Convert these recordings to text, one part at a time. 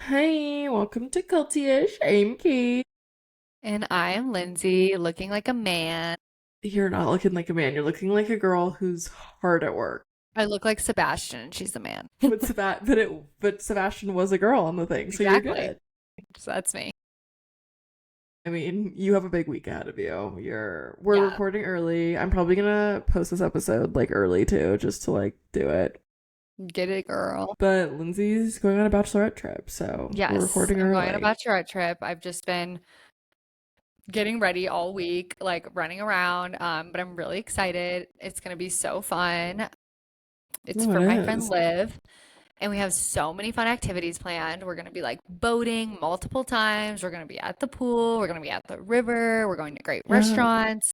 Hey, welcome to Culty-ish. I'm Kate. And I am Lyndsey, looking like a man. You're not looking like a man. You're looking like a girl who's hard at work. I look like Sebastian, and she's the man. But Sebastian was a girl on the thing, so you're Exactly. good. So that's me. I mean, you have a big week ahead of you. We're Yeah. recording early. I'm probably gonna post this episode like early too, just to like do it. Get it, girl. But Lindsay's going on a bachelorette trip, so we're Yes. recording I'm going on a early. bachelorette trip. I've just been getting ready all week, like running around. But I'm really excited. It's gonna be so fun. It's Oh, it for my friend is. Liv. And we have so many fun activities planned. We're going to be like boating multiple times. We're going to be at the pool. We're going to be at the river. We're going to great Yeah. restaurants.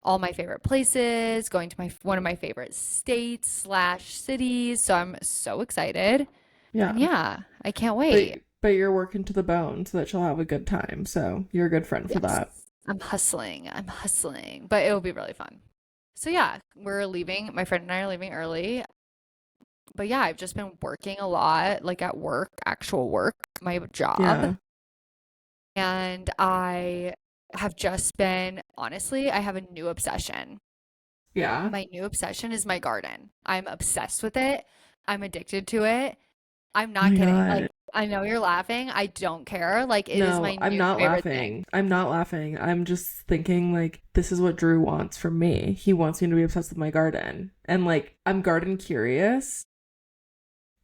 All my favorite places, going to my one of my favorite states slash cities. So I'm so excited. And Yeah. yeah, I can't But wait. but you're working to the bone so that she'll have a good time. So you're a good friend for Yes. that. I'm hustling. I'm hustling. But it'll be really fun. So yeah, we're leaving. My friend and I are leaving early. But yeah, I've just been working a lot, like at work, actual work, my job. Yeah. And I have just been, honestly, I have a new obsession. Yeah. My new obsession is my garden. I'm obsessed with it. I'm addicted to it. I'm Oh not my kidding. Like, God. I know you're laughing. I don't care. Like, it is No, my I'm new not favorite thing. laughing. I'm not laughing. I'm just thinking like this is what Drew wants from me. He wants me to be obsessed with my garden. And like I'm garden curious,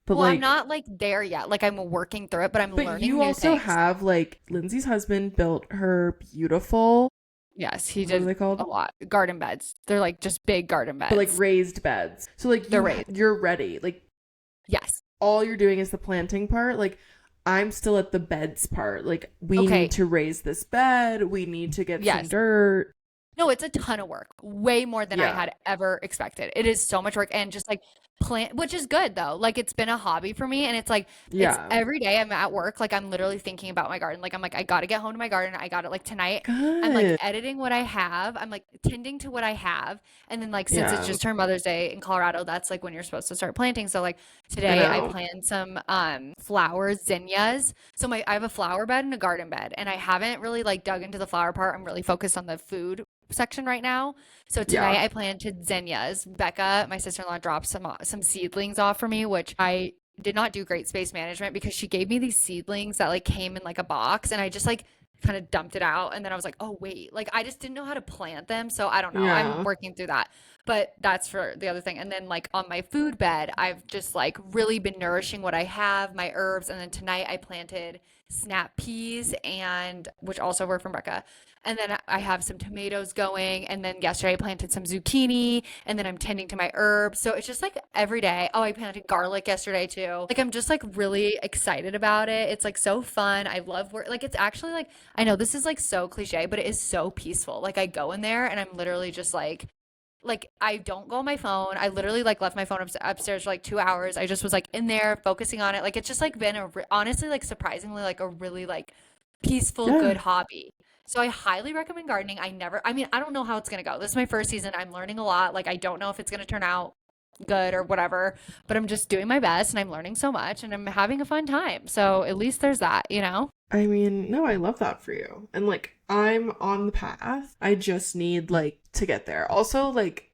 but Well, I'm like not like there yet. Like, I'm working through it, but I'm but learning you new also things. have like Lindsay's husband built her beautiful, Yes, he what are did they a called? lot. Garden beds. They're like just big garden But like beds. raised beds. So like They're raised. you're ready. Like Yes. all you're doing is the planting part. Like I'm still at the beds part. Like we need Okay. to raise this bed. We need to get some Yes. dirt. No, it's a ton of work, way more than I Yeah. had ever expected. It is so much work and just like plant, which is good though. Like it's been a hobby for me and it's Yeah. every day I'm at work, like I'm literally thinking about my garden. Like I'm like, I got to get home to my garden. I got it like tonight. I'm like Good. editing what I have. I'm like tending to what I have. And then like since it's Yeah. just turned Mother's Day in Colorado, that's like when you're supposed to start planting. So like I today I know. planted some flower zinnias. So I have a flower bed and a garden bed and I haven't really like dug into the flower part. I'm really focused on the food section right now. So tonight Yeah. I planted zinnias. Becca, my sister-in-law, dropped some seedlings off for me, which I did not do great space management because she gave me these seedlings that like came in like a box and I just like kind of dumped it out and then I was like, "Oh wait." Like I just didn't know how to plant them. So I don't know. I'm Yeah. working through that. But that's for the other thing. And then like on my food bed, I've just like really been nourishing what I have, my herbs, and then tonight I planted snap peas and which also were from Becca, and then I have some tomatoes going. And then yesterday I planted some zucchini. And then I'm tending to my herbs. So it's just like every day. Oh, I planted garlic yesterday too. Like I'm just like really excited about it. It's like so fun. I love work. Like it's actually like, I know this is like so cliche, but it is so peaceful. Like I go in there and I'm literally just like I don't go on my phone. I literally like left my phone upstairs for like 2 hours. I just was like in there focusing on it. Like it's just like been honestly like surprisingly like a really like peaceful, Yeah. good hobby. So I highly recommend gardening. I mean, I don't know how it's going to go. This is my first season. I'm learning a lot. Like, I don't know if it's going to turn out good or whatever, but I'm just doing my best and I'm learning so much and I'm having a fun time. So at least there's that. I mean, no, I love that for you. And like I'm on the path. I just need like to get there. Also, like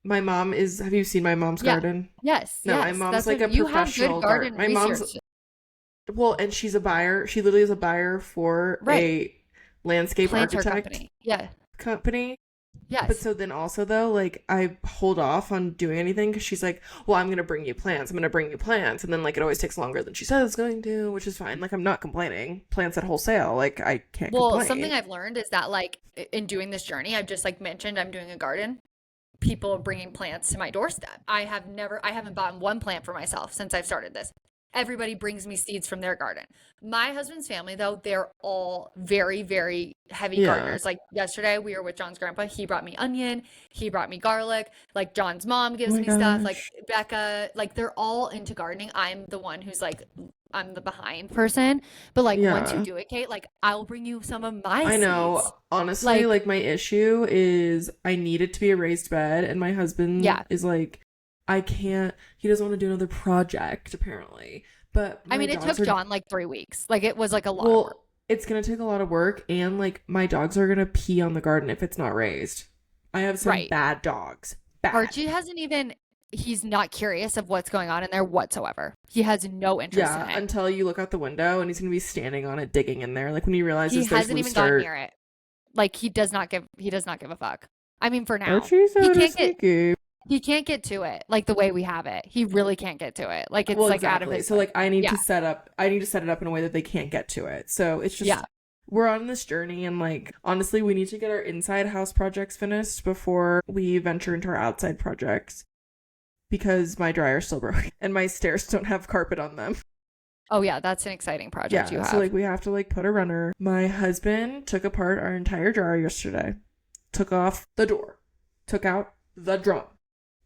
my mom is have you seen my mom's Yeah. garden? Yes. No, my Yes. mom's That's like what a you have good professional garden. garden My mom's research. well, and she's a buyer. She literally is a buyer for Right. a landscape Planter architect company. Yeah. company. But Yes. so then also though, like I hold off on doing anything because she's like, well, I'm gonna bring you plants. I'm gonna bring you plants, and then like it always takes longer than she says it's going to, which is fine. Like I'm not complaining. Plants at wholesale, like I can't Well, something complain. I've learned is that like in doing this journey, I've just like mentioned I'm doing a garden. People are bringing plants to my doorstep. I haven't bought one plant for myself since I've started this. Everybody brings me seeds from their garden. My husband's family, though, they're all very, very heavy Yeah. gardeners. Like yesterday, we were with John's grandpa. He brought me onion. He brought me garlic. Like John's mom Oh gives my me stuff. Like gosh. Becca, like they're all into gardening. I'm the one who's like, I'm the behind person. But like once you Yeah. do it, Kate, like I'll bring you some of my I seeds. know. Honestly, Like, like my issue is I need it to be a raised bed, and my husband yeah. is like, I can't. He doesn't want to do another project apparently. But I my mean, it dogs took are, John like 3 weeks. Like it was like a lot of work. well, it's going to take a lot of work. And like my dogs are going to pee on the garden if it's not raised. I have some Right. bad dogs. Bad. Archie hasn't even, he's not curious of what's going on in there whatsoever. He has no interest in Yeah, it. until you look out the window and he's going to be standing on it, digging in there. Like when he He realizes there's hasn't loose even gone dirt. near it. Like he does not give a fuck. I mean, for now. Archie's He so can't get sneaky. he can't get to it like the way we have it. He really can't get to it. Like it's Well, like out of exactly. his So like yeah. I need to set it up in a way that they can't get to it. So it's just Yeah. we're on this journey and like honestly we need to get our inside house projects finished before we venture into our outside projects because my dryer's still broken and my stairs don't have carpet on them. Oh yeah, that's an exciting project you Yeah, have. so like we have to like put a runner. My husband took apart our entire dryer yesterday. Took off the door. Took out the drum.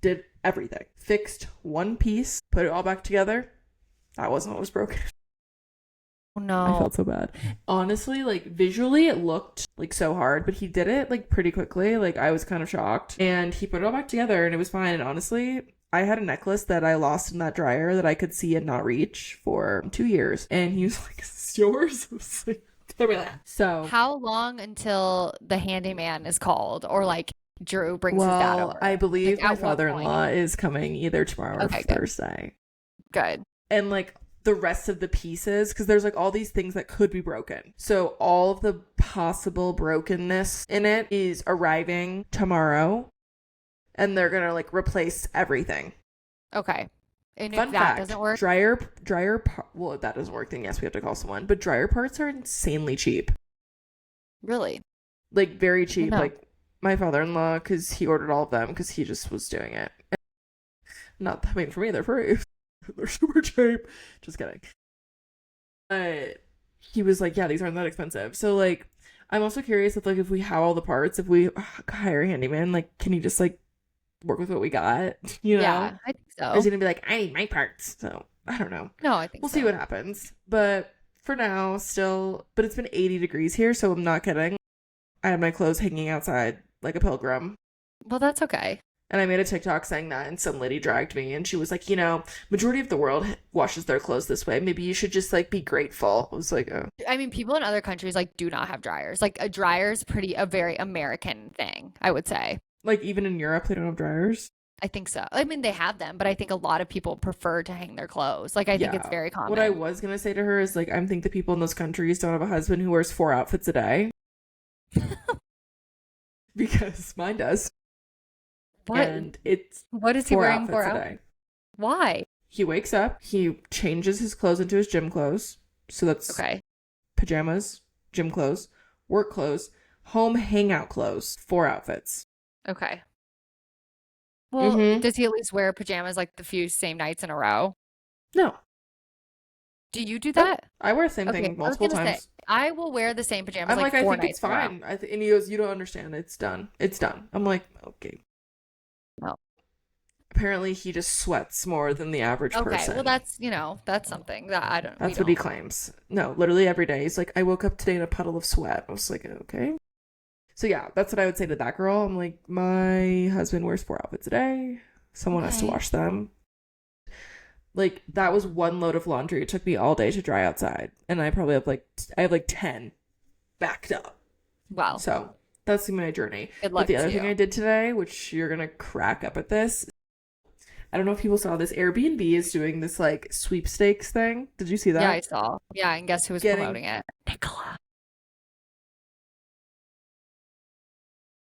Did everything. Fixed one piece. Put it all back together. That wasn't what was broken. Oh no. I felt so bad. Honestly, like visually it looked like so hard, but he did it like pretty quickly. Like I was kind of shocked. And he put it all back together and it was fine. And honestly, I had a necklace that I lost in that dryer that I could see and not reach for 2 years. And he was like, "Is this yours?" I was like, so How long until the handyman is called or like Drew brings his dad over? I believe Like, my at what father-in-law is coming either tomorrow or Okay, good. Thursday. Good. And like the rest of the pieces, because there's like all these things that could be broken. So all of the possible brokenness in it is arriving tomorrow, and they're gonna like replace everything. Okay. And Fun if that fact, doesn't work, well, if that doesn't work, then yes, we have to call someone. But dryer parts are insanely cheap, really? like very cheap. No. Like my father-in-law, because he ordered all of them because he just was doing it. Not, I mean, for me, they're free. They're super cheap. Just kidding. But he was like, yeah, these aren't that expensive. So like, I'm also curious if like if we have all the parts, if we hire a handyman, like, can he just like work with what we got? You know? Yeah, I think Or is so. he gonna be like, I need my parts? So I don't know. No, I think We'll so. see what happens. But for now, still, but it's been 80 degrees here, so I'm not kidding. I had my clothes hanging outside like a pilgrim. Well, that's okay. And I made a TikTok saying that, and some lady dragged me, and she was like, majority of the world washes their clothes this way. Maybe you should just like be grateful. I was like, oh. I mean, people in other countries like do not have dryers. Like a dryer is a very American thing, I would say. Like even in Europe, they don't have dryers. I think so. I mean, they have them, but I think a lot of people prefer to hang their clothes. Like I think it's very common. What I was gonna say to her is like, I think the people in those countries don't have a husband who wears 4 outfits a day. Because mine does. What? And it's What is he 4 wearing outfits for a out? day. Why? He wakes up, he changes his clothes into his gym clothes. So that's Okay. pajamas, gym clothes, work clothes, home hangout clothes, 4 outfits. Okay. Well, Mhm. does he at least wear pajamas like the few same nights in a row? No. Do you do that? I wear the same Okay, thing I was multiple gonna say, times. I will wear the same pajamas I'm like like, I 4 think it's nights in a row. fine. And he goes, you don't understand. It's done. It's done. I'm like, okay. No. Apparently, he just sweats more than the average Okay, person. well that's something that I don't. That's we what he don't. claims. No, literally every day. He's like, I woke up today in a puddle of sweat. I was like, okay. So yeah, that's what I would say to that girl. I'm like, my husband wears 4 outfits a day. Someone has to Okay. wash them. Like, that was one load of laundry. It took me all day to dry outside. And I probably have like 10 backed up. Wow. So that's my journey. Good But luck the to other thing you. I did today, which you're going to crack up at this, I don't know if people saw this. Airbnb is doing this like sweepstakes thing. Did you see that? Yeah, I saw. Yeah, and guess who was promoting it? Nicola.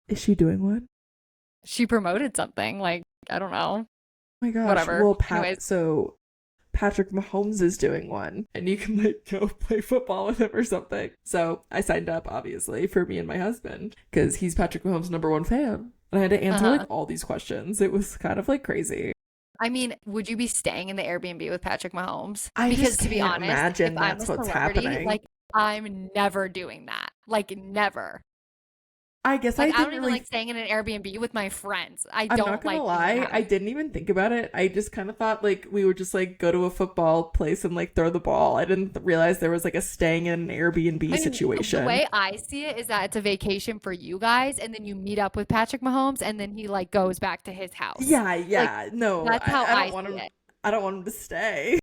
Is she doing one? She promoted something. Like, I don't know. Oh my gosh. Whatever. Well, Anyways. so Patrick Mahomes is doing one, and you can like go play football with him or something. So I signed up, obviously, for me and my husband because he's Patrick Mahomes' #1 fan, and I had to answer like all these questions. It was kind of like crazy. I mean, would you be staying in the Airbnb with Patrick Mahomes? I Because just to be can't honest, imagine if I'm that's a what's celebrity, happening. like I'm never doing that. Like never. I guess Like I I don't didn't even really. like staying in an Airbnb with my friends. I I'm don't not gonna like lie, I didn't even think about it. I just kind of thought like we would just like go to a football place and like throw the ball. I didn't realize there was like a staying in an Airbnb situation. The way I see it is that it's a vacation for you guys, and then you meet up with Patrick Mahomes, and then he like goes back to his house. Yeah, Like, no, that's how I I don't want see him. it. I don't want him to stay.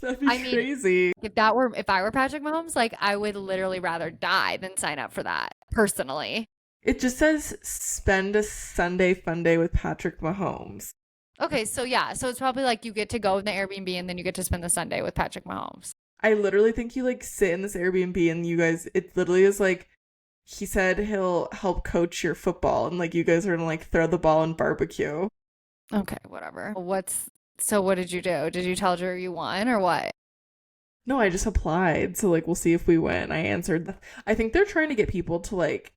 That'd be I mean, crazy. if I were Patrick Mahomes, like I would literally rather die than sign up for that personally. It just says spend a Sunday fun day with Patrick Mahomes. Okay, so yeah, so it's probably like you get to go in the Airbnb and then you get to spend the Sunday with Patrick Mahomes. I literally think you like sit in this Airbnb and you guys, it literally is like, he said he'll help coach your football and like you guys are gonna like throw the ball and barbecue. Okay, whatever. So what did you do? Did you tell Drew you won or what? No, I just applied. So like we'll see if we win. I answered. I think they're trying to get people to like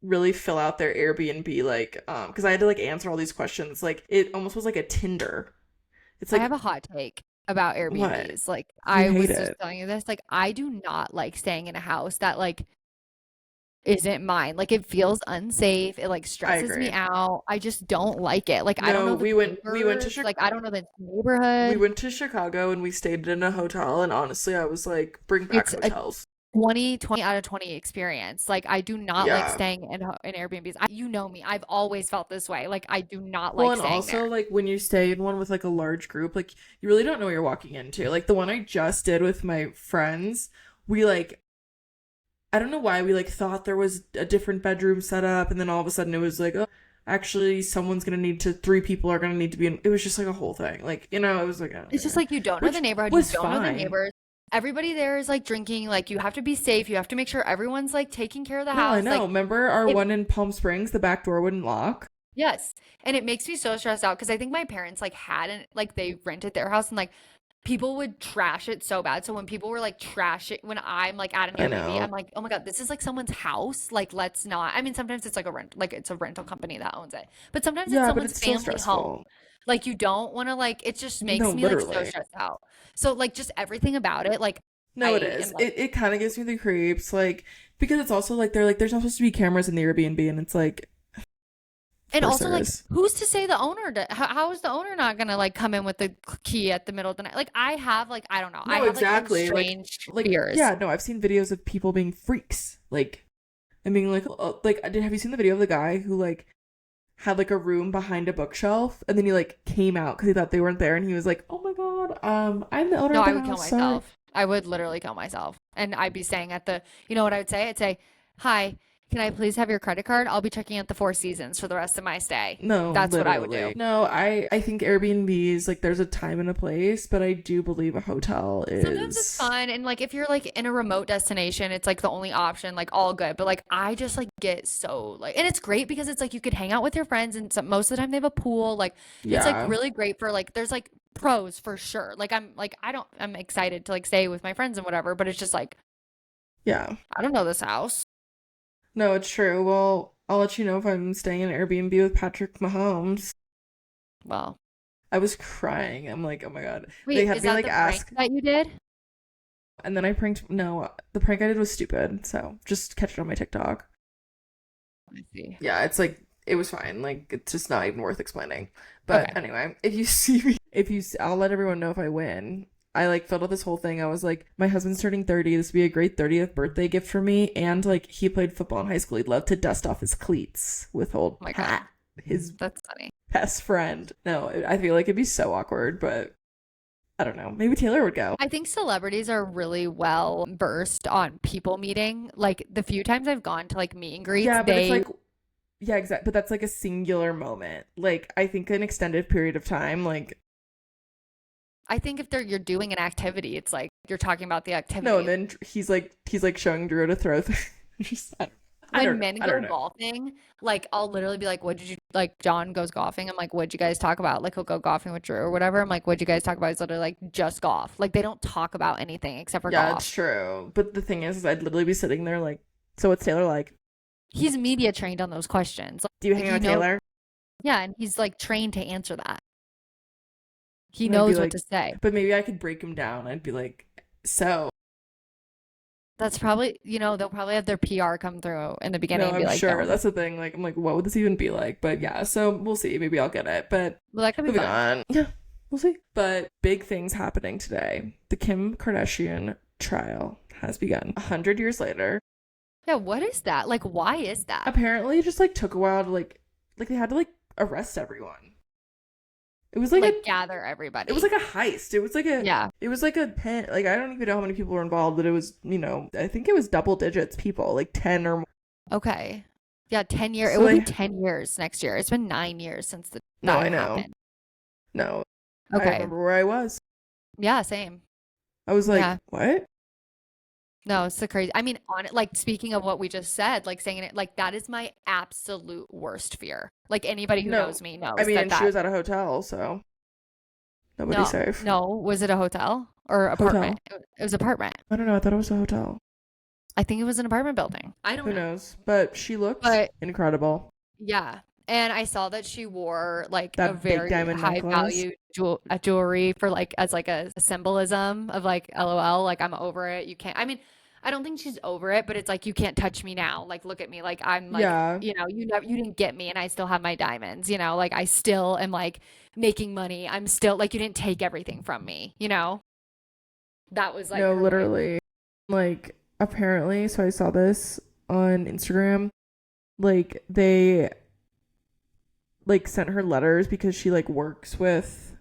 really fill out their Airbnb like because I had to like answer all these questions. Like it almost was like a Tinder. It's I like have a hot take about what? Airbnbs. Like You I hate was just it. telling you this. Like I do not like staying in a house that like isn't mine. Like it feels unsafe. It like I stresses me agree. out. I just don't like it. Like I don't No, know the we went to neighbors. Like I don't know the neighborhood. Chicago and we stayed in a hotel and honestly I was like bring back It's a hotels. 20 out of 20 experience. Like I do not like Yeah. staying in Airbnbs. You know me. I've always felt this way. Like I do not Well, like and staying also there. like when you stay in one with like a large group, like you really don't know what you're walking into. Like the one I just did with my friends, we like I don't know why we like thought there was a different bedroom set up and then all of a sudden it was like, oh, actually someone's gonna need to three people are gonna need to be in it was just like a whole thing. Like, it was like It's just okay. like you don't know the Which neighborhood. You was don't know the fine. neighbors. Everybody there is like drinking. Like you have to be safe. You have to make sure everyone's like taking care of the No, I house. know. Like Remember our it, one in Palm Springs, the back door wouldn't lock? yes. And it makes me so stressed out because I think my parents like hadn't like they rented their house and like people would trash it so bad. So when people were like trash it when I'm like at an I Airbnb, know. I'm like, oh my God, this is like someone's house. Like let's not. I mean, sometimes it's like like it's a rental company that owns it. But sometimes it's Yeah, but someone's it's still family home. stressful. Like you don't want to like it just No, makes me like so literally. stressed out. So like just everything about it, like No, it I am is. like It kind of gives me the creeps, like because it's also like they're like there's not supposed to be cameras in the Airbnb, and it's like, of and course also there like is. who's to say the owner how is the owner not gonna like come in with the key at the middle of the night? Like I have like I don't know. I No, have like exactly. strange Like fears. yeah, no, I've seen videos of people being freaks, like and being like have you seen the video of the guy who like had like a room behind a bookshelf, and then he like came out because he thought they weren't there, and he was like, oh my God, I'm the owner No, of I the would kill house. Sorry. myself. I would literally kill myself. And I'd be saying at the, you know what I would say? I'd say, hi, can I please have your credit card? I'll be checking out the Four Seasons for the rest of my stay. No, That's what I would do. literally. No, I think Airbnbs like there's a time and a place, but I do believe a hotel Sometimes it's is. fun. And like if you're like in a remote destination, it's like the only option, like all good. But like I just like get so like, and it's great because it's like you could hang out with your friends and most of the time they have a pool. Like it's like Yeah. really great for like, there's like pros for sure. Like I'm excited to like stay with my friends and whatever, but it's just like, Yeah. I don't know this house. No, it's true. Well, I'll let you know if I'm staying in Airbnb with Patrick Mahomes. Well, I was crying. I'm like, oh my God. They wait, had is me that like the prank ask, that you did? and then I pranked. No, the prank I did was stupid. So just catch it on my TikTok. I see. Yeah, it's like, it was fine. Like, it's just not even worth explaining. But Okay. anyway, if you see me, I'll let everyone know if I win. I like filled out this whole thing. I was like, my husband's turning 30. This would be a great 30th birthday gift for me. And like, he played football in high school. He'd love to dust off his cleats with old Oh my God. Pat, his That's funny. best friend. No, I feel like it'd be so awkward, but I don't know. Maybe Taylor would go. I think celebrities are really well versed on people meeting. Like the few times I've gone to like meet and greets, Yeah, but it's like, yeah, exactly. But that's like a singular moment. Like, I think an extended period of time, like, I think if you're doing an activity, it's like you're talking about the no, activity. and then he's like showing Drew how to throw just I When don't know. men I go don't know. golfing, like I'll literally be like, "What did you like?" John goes golfing. I'm like, "What'd you guys talk about?" Like he'll go golfing with Drew or whatever. I'm like, "What'd you guys talk about?" He's literally like, "Just golf." Like they don't talk about anything except for Yeah, it's golf. true. But the thing is I'd literally be sitting there like, so what's Taylor like? He's media trained on those questions. Do you Like hang out he with knows, Taylor? yeah, and he's like trained to answer that. He And I'd be knows what like, to say. but maybe I could break him down. I'd be like, so That's probably, they'll probably have their PR come through in the beginning no, and be I'm like, sure. don't. That's the thing. Like, I'm like, what would this even be like? But yeah, so we'll see. Maybe I'll get it. But Well, that could be moving fun. on. Yeah, we'll see. But big things happening today. The Kim Kardashian trial has begun. 100 years later. Yeah, what is that? Like, why is that? Apparently, it just like took a while to like they had to like arrest everyone. It was like like gather it was like everybody. a heist. Yeah. It was like a pen. Like I don't even know how many people were involved, but it was, I think it was double digits people, like 10 or more. Okay. Yeah, 10 years. It So will be like, 10 years next year. It's been 9 years since no, that I know. happened. No, I Okay. remember where I was. Yeah, same. I was like, Yeah. what? No, it's the crazy. I mean, on it, like speaking of what we just said, like saying it, like that is my absolute worst fear. Like anybody who No, knows me I knows mean, that and she that was at a hotel, so nobody's no, safe. no, was it a hotel or apartment? Hotel. It was apartment. I don't know. I thought it was a hotel. I think it was an apartment building. I don't Who know. knows? But she looked But incredible. yeah. And I saw that she wore like a That big very diamond high necklace. value jewelry for like as like a symbolism of like LOL, like I'm over it. You can't, I mean, I don't think she's over it, but it's like you can't touch me now. Like look at me. Like I'm like, Yeah. you didn't get me and I still have my diamonds, like I still am like making money. I'm still like you didn't take everything from me. That was like No, her way. literally. Like, apparently, so I saw this on Instagram. Like, they like sent her letters because she like works with,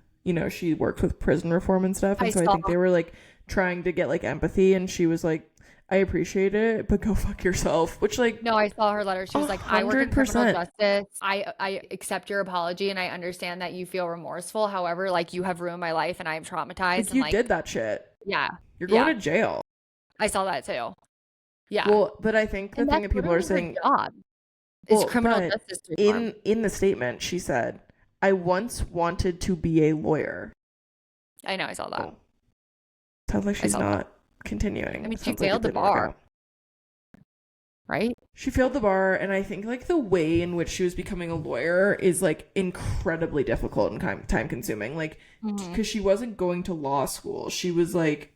she works with prison reform and stuff. I And so I saw think they were like trying to get like empathy. And she was like, I appreciate it, but go fuck yourself. Which, like, No, I saw her letter. She was like, I work in criminal 100%. justice. I accept your apology and I understand that you feel remorseful. However, like you have ruined my life and I am traumatized Like, and you like, did that shit. yeah, You're going yeah, to jail. I saw that too. Yeah. Well, but I think the And thing that's that people are literally her saying, job is well, criminal but justice reform. in the statement, she said, I once wanted to be a lawyer. I know, I saw that. Oh, sounds like I she's saw that. not continuing. I mean, she Sounds like it failed the didn't work bar, out. right? She failed the bar, and I think like the way in which she was becoming a lawyer is like incredibly difficult and time consuming. Like, Hmm. because she wasn't going to law school, she was like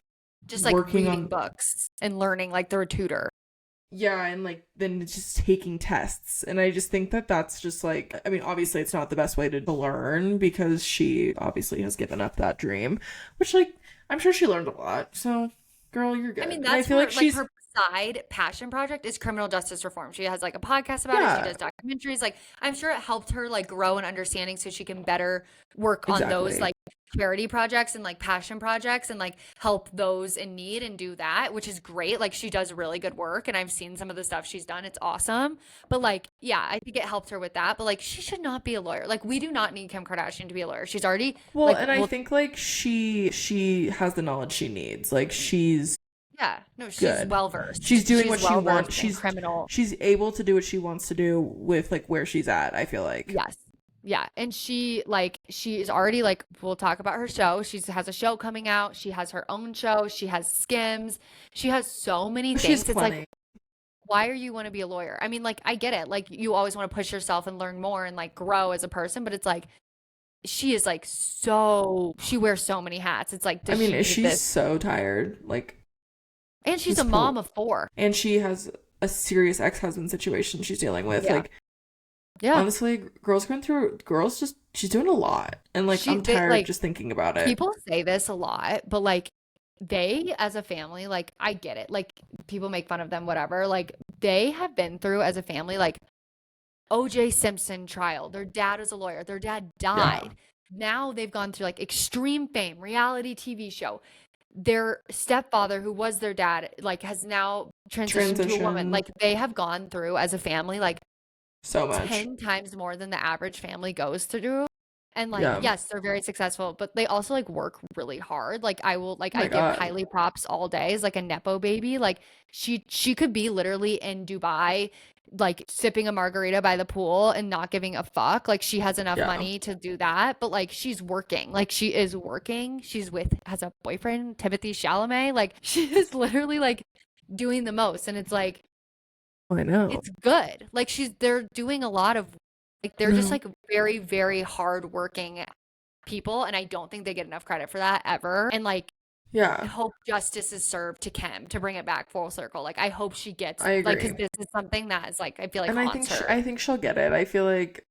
Just like working reading on, books and learning like through a tutor. yeah, and like then just taking tests. And I just think that that's just like, I mean, obviously it's not the best way to learn because she obviously has given up that dream, which like I'm sure she learned a lot. So, girl, you're I good. mean, And I that's feel like her she's, her side passion project is criminal justice reform. She has like a podcast about it. She yeah, does documentaries. Like I'm sure it helped her like grow in understanding so she can better work on those exactly. like charity projects and like passion projects and like help those in need and do that, which is great. Like she does really good work and I've seen some of the stuff she's done. It's awesome. But like, yeah, I think it helped her with that. But like she should not be a lawyer. Like we do not need Kim Kardashian to be a lawyer. She's already Well, like and I well think like she has the knowledge she needs. Like she's yeah, no, she's good. well She's versed. doing She's what she well versed wants. in criminal. She's able to do what she wants to do with like where she's at, I feel like. Yes. Yeah. And she is already like, we'll talk about her show. She has a show coming out. She has her own show. She has Skims. She has so many She's things. It's like, plenty. why are you want to be a lawyer? I mean, like, I get it. Like, you always want to push yourself and learn more and like grow as a person, but it's like, she is like she wears so many hats. It's like, I does she mean, need she's this? so tired. Like And she's she's a mom full, of four. and she has a serious ex-husband situation she's dealing with. Yeah. Like Yeah. honestly, girls just she's doing a lot. And like I'm tired Like, just thinking about it. people say this a lot, but like they as a family, like I get it. Like people make fun of them, whatever. Like they have been through as a family, like OJ Simpson trial. Their dad was a lawyer. Their dad Yeah. died. Now they've gone through like extreme fame, reality TV show. Their stepfather, who was their dad, like has now transitioned to a woman. Transition Like they have gone through as a family, like so much. 10 times more than the average family goes through. And like, Yeah. yes, they're very successful, but they also like work really hard. Like I will like Oh I my give God. Kylie props all day as like a nepo baby. Like she could be literally in Dubai like sipping a margarita by the pool and not giving a fuck. Like she has enough Yeah. money to do that, but like she's working. Like she is working. Has a boyfriend, Timothée Chalamet. Like she is literally like doing the most and it's like I know. it's good. Like they're doing a lot of like they're just No. like very, very hardworking people, and I don't think they get enough credit for that ever. And like I Yeah. hope justice is served to Kim to bring it back full circle. Like I hope she gets I like because agree. this is something that is like I feel like And haunts her. I think she'll get it. I feel like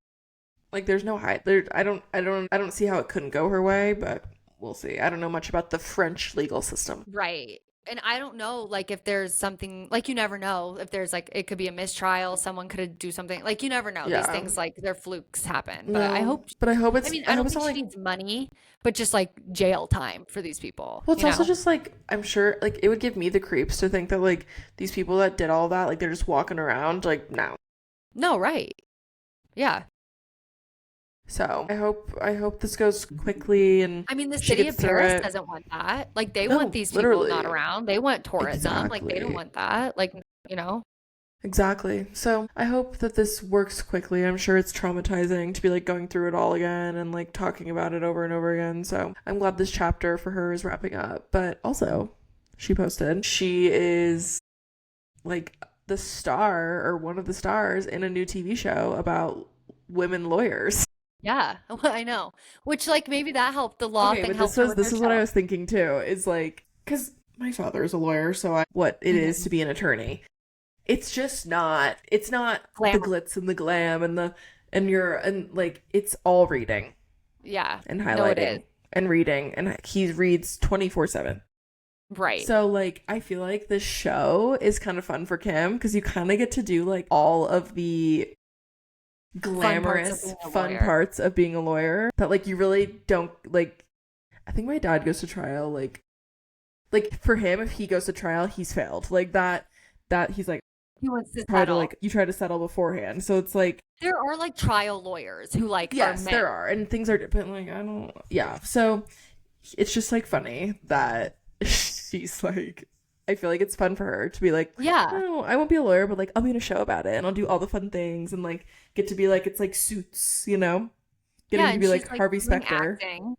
there's no hide there. I don't see how it couldn't go her way, but we'll see. I don't know much about the French legal system. Right. And I don't know, like, if there's something, like, you never know if there's, like, it could be a mistrial. Someone could do something. Like, you never know. These Yeah. things, like, their flukes happen. But No, but I hope I it's mean, I I hope don't it's think not she like. needs money, but just, like, jail time for these people, Well, it's you also know? just like I'm sure like it would give me the creeps to think that like these people that did all that like they're just walking around like now. No, right. Yeah. So I hope this goes quickly and I mean, the she city gets of through Paris it. doesn't want that. Like, they want No, these people not literally. around. They want tourism. Like, they don't Exactly. want that. Like, you know? Exactly. So I hope that this works quickly. I'm sure it's traumatizing to be like going through it all again and like talking about it over and over again. So I'm glad this chapter for her is wrapping up. But also, she posted she is like the star or one of the stars in a new TV show about women lawyers. Yeah, I know. Which, like, maybe that helped. The law Okay, thing but helped her with this her is what I show. was thinking too. Is like because my father is a lawyer, so I what it is Mhm. to be an attorney. It's just not. It's not the Glamour. glitz and the glam and the and like it's all reading Yeah. and No, it is. highlighting and reading and he reads 24/7. Right. So like I feel like this show is kind of fun for Kim because you kind of get to do like all of the Fun parts of glamorous being a fun lawyer. parts of being a lawyer that like you really don't like. I think my dad goes to trial like for him if he goes to trial he's failed like that he's like He wants to try to settle. like you try to settle beforehand so it's like There are, like, trial lawyers who, like, are yes men. there are and things are different like I don't yeah so it's just like funny that she's like I feel like it's fun for her to be like Yeah. no I won't be a lawyer but like I'll be in a show about it and I'll do all the fun things and like get to be like it's like Suits Yeah, getting to and be she's, like like, Harvey doing Specter. acting.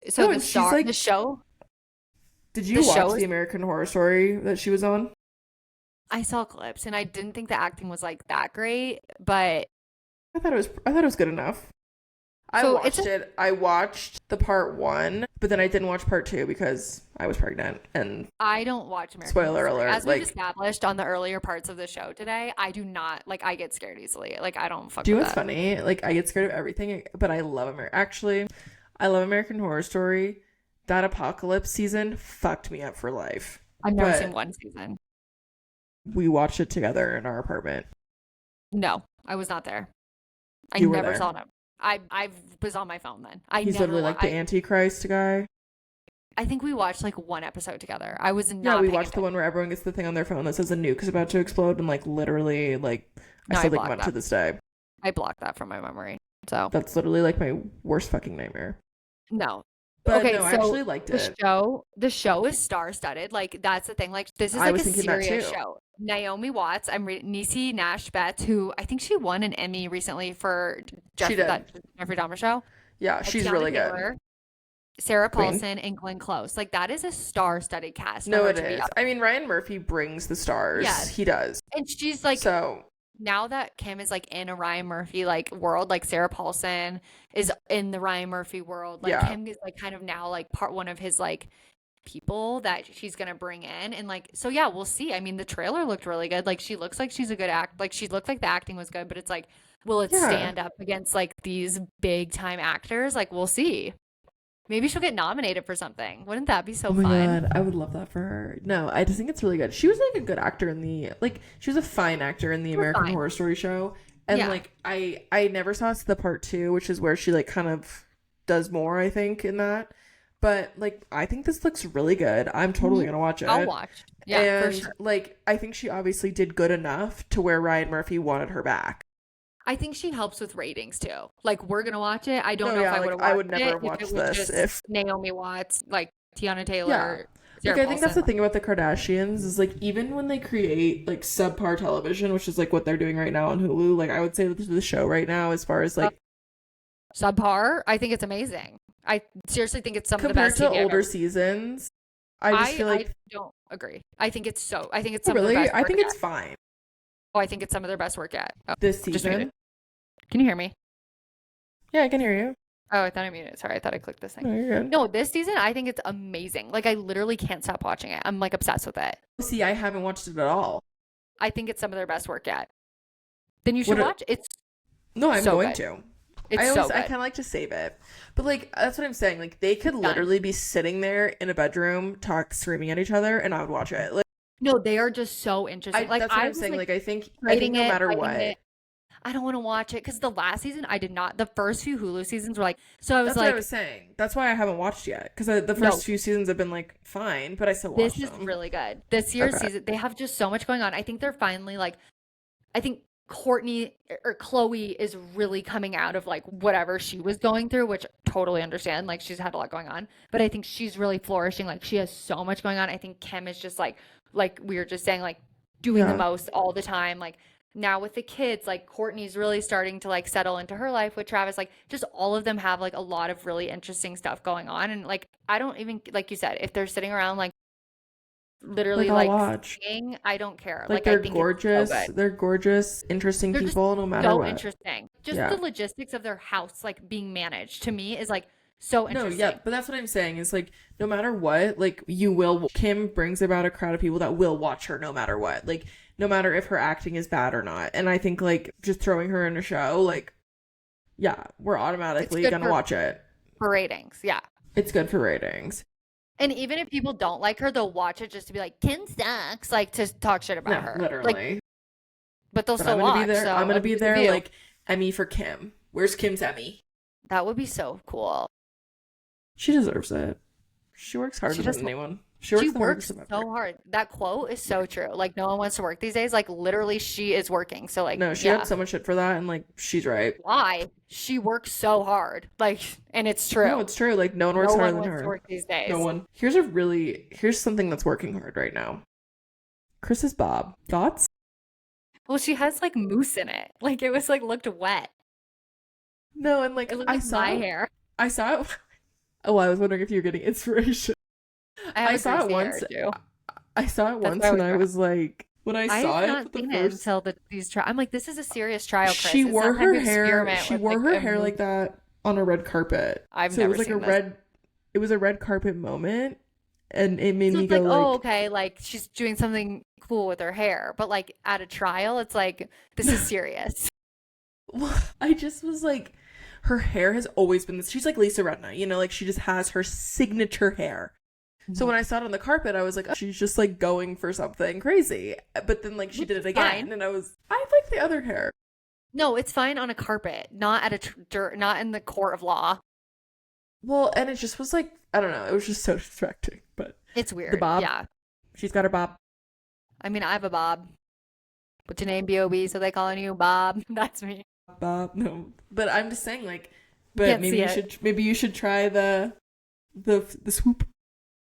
So No and she's the like show, did the you show watch the is, American Horror Story that she was on? I saw clips and I didn't think the acting was, like, that great, but I thought it was good enough. I so it's a watched it. I watched the part 1, but then I didn't watch part 2 because I was pregnant and I don't watch American Horror spoiler Story. alert As we've like established on the earlier parts of the show today, I do not, like, I get scared easily. Like, I don't fuck do you with know what's that. funny? Like I get scared of everything, but I love American Horror Story. That apocalypse season fucked me up for life. I've never seen But one season. we watched it together in our apartment. No, I was not there. I You were never there. saw it. I was on my phone then. I He's never literally wa like the Antichrist guy. I think we watched, like, one episode together. I was Yeah, not we paying watched the attention. one where everyone gets the thing on their phone that says a nuke is about to explode and like literally like I No, I still think blocked about it to that. this day. I blocked that from my memory. So, That's literally like my worst fucking nightmare. no. But Okay, no, I so actually liked it. the show is star-studded. Like, that's the thing. Like, this is I like was a thinking that serious too. show. Naomi Watts, I'm reading Niecy Nash Betts, who I think she won an Emmy recently for She did. Jeffrey Dahmer show. Yeah, she's Tiana really good. Taylor, Sarah Queen. Paulson, and Glenn Close. Like, that is a star-studded cast for No, her it to be is. up. I mean, Ryan Murphy brings the stars. Yes. He does. And she's like, So, now that Kim is, like, in a Ryan Murphy, like, world, like, Sarah Paulson is in the Ryan Murphy world. Like, yeah. Kim is, like, kind of now, like, part one of his, like, people that she's gonna bring in. And, like, so yeah, we'll see. I mean, the trailer looked really good. Like, she looks like she's a good act. Like, she looked like the acting was good, but it's like, will it Yeah. stand up against, like, these big time actors? Like, we'll see. Maybe she'll get nominated for something. Wouldn't that be so Oh my fun? god, I would love that for her. No, I just think it's really good. She was like a good actor in the like she was a fine actor in the She was American fine. Horror Story show. And Yeah. like I never saw the part 2, which is where she like kind of does more, I think, in that. But like I think this looks really good. I'm totally Mhm. gonna watch I'll it. watch. Yeah, for And sure. like I think she obviously did good enough to where Ryan Murphy wanted her back. I think she helps with ratings too. Like, we're gonna watch it. I don't No, know if yeah, I would like have I would watched never it have if it watched was this just if Naomi Watts, like Tiana yeah. Taylor, Like Sarah I think that's Paulson. the thing about the Kardashians is like even when they create like subpar television, which is like what they're doing right now on Hulu, like I would say that the show right now as far as Like, like subpar. I think it's amazing. I seriously think it's some of the compared best to TV I've older ever. seasons, I just feel I like don't agree. I think it's so. I think it's oh, some of their really best I work think yet. it's fine Oh, I think it's some of their best work yet. Oh, this just muted. season. Can you hear me? Yeah, I can hear you. Oh, I thought I muted. Sorry, I thought I clicked this thing. No, you're good. No, this season I think it's amazing. Like, I literally can't stop watching it. I'm, like, obsessed with it. See, I haven't watched it at all. I think it's some of their best work yet. Then you should What? watch. It's No, I'm so going good. to. It's so I good. kind of like to save it. But like that's what I'm saying. Like they could Done. literally be sitting there in a bedroom, screaming at each other, and I would watch it. Like No, they are just so interesting. Like that's what I I'm was saying. like Like I think writing no it, matter writing what, it. I don't want to watch it because the last season I did not. The first few Hulu seasons were like, so I was that's what I like, was saying. That's why I haven't watched yet because the no, first few seasons have been like fine, but I still this watched is them. really good. This year's Okay. season, they have just so much going on. I think they're finally like, I think Courtney or Chloe is really coming out of like whatever she was going through, which totally understand. Like she's had a lot going on, but I think she's really flourishing. Like she has so much going on. I think Kim is just like we were just saying, like doing the Yeah. most all the time. Like now with the kids, like Courtney's really starting to like settle into her life with Travis. Like just all of them have like a lot of really interesting stuff going on. And like I don't even like you said, if they're sitting around like Like literally I'll like watch. singing, I don't care. Like Like I think it's so good. they're gorgeous, interesting They're just people no matter so what. interesting. Just the Yeah. logistics of their house like being managed to me is like so No, yeah, interesting. but that's what I'm saying is like no matter what, like Kim brings about a crowd of people that will watch her no matter what. Like no matter if her acting is bad or not. And I think like just throwing her in a show, like yeah, we're It's automatically good gonna watch it. for ratings. Yeah. It's good for ratings. And even if people don't like her, they'll watch it just to be like, Kim sucks, like to talk shit about No, her. Like, literally. but they'll But still I'm gonna be watch. there. So I'm gonna at be least a there few. like Emmy for Kim. Where's Kim's Emmy? That would be so cool. She deserves it. She works harder She than just anyone. She she works the works hardest I've ever. so hard. That quote is so true. Like no one wants to work these days. Like literally she is working. So like No, she got yeah. so much shit for that, and like she's right. Why? She works so hard. Like and it's No, true. it's true. Like no one works No harder one than wants to her. work these No days. one. Here's something that's working hard right now. Chris's Bob. Thoughts? Well, she has like mousse in it. Like it was like looked wet. No, and like It looked like my hair. I saw it. Oh, I was wondering if you were getting inspiration. I have I a saw it greasy hair once. too. I saw it That's once why I and was I was like, when I I saw have it for not the seen it first, until these trial. I'm like, this is a serious trial, Chris. she It's wore not time her to hair. experiment She with wore like her a hair like that on a red carpet. I've So it never was like a seen this. red. It was a red carpet moment, and it made So me it's go like, oh, like, okay, like she's doing something cool with her hair, but like at a trial, it's like this is serious. I just was like, her hair has always been this. She's like Lisa Redna, you know, like she just has her signature hair. So when I saw it on the carpet, I was like, oh, she's just like going for something crazy. But then like she Which did is it again, fine. and I like the other hair. No, it's fine on a carpet, not at a not in the court of law. Well, and it just was like, I don't know, it was just so distracting. But It's the weird. bob, Yeah. she's got her bob. I mean, I have a Bob. What's your name, B.O.B.? So they calling you Bob? That's me. Bob, no. But I'm just saying, like, but Can't see it. maybe you should try the swoop.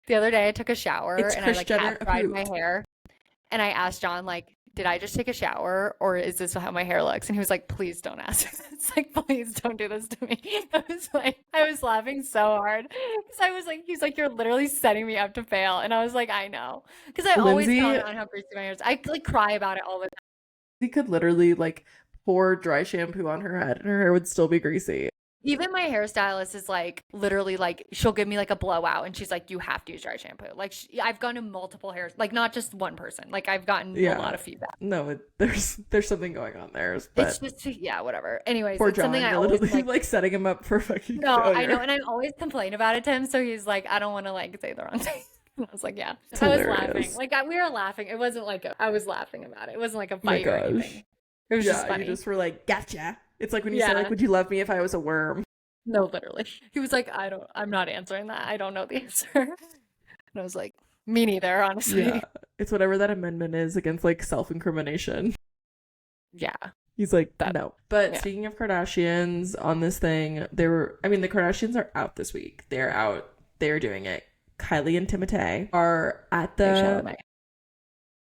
The other day I took a shower It's and I Kris like Jenner half dried my approved. hair and I asked John like, did I just take a shower or is this how my hair looks? And he was like, please don't ask. It's like, please don't do this to me. I was laughing so hard because I was like, he's like, you're literally setting me up to fail. And I was like, I know. Because I always Lyndsey, comment on how greasy my hair is. I like cry about it all the time. he could literally like pour dry shampoo on her head, and her hair would still be greasy. Even my hairstylist is like literally like she'll give me like a blowout and she's like you have to use dry shampoo. Like I've gone to multiple hairs, like not just one person. Like I've gotten a lot Yeah. of feedback. No, there's something going on there, It's but just yeah, whatever. Anyways, poor it's something John, I you're always literally like. like setting him up for fucking No, I know, failure. and I always complain about it to him. So he's like, I don't want to like say the wrong thing. And I was like, yeah. It's I was laughing. hilarious. Like we were laughing. It wasn't like I was laughing about it. It wasn't like a Oh my fight or gosh. anything. It was just Yeah, funny. you just were like, gotcha. It's like when you say like, Yeah. would you love me if I was a worm? No, literally. He was like, I'm not answering that. I don't know the answer. And I was like, me neither, honestly. Yeah. It's whatever that amendment is against like self-incrimination. Yeah. He's like, That no. But yeah. speaking of Kardashians on this thing, I mean, the Kardashians are out this week. They're out. They're doing it. Kylie and Timothée are at Big shout out the, to my is it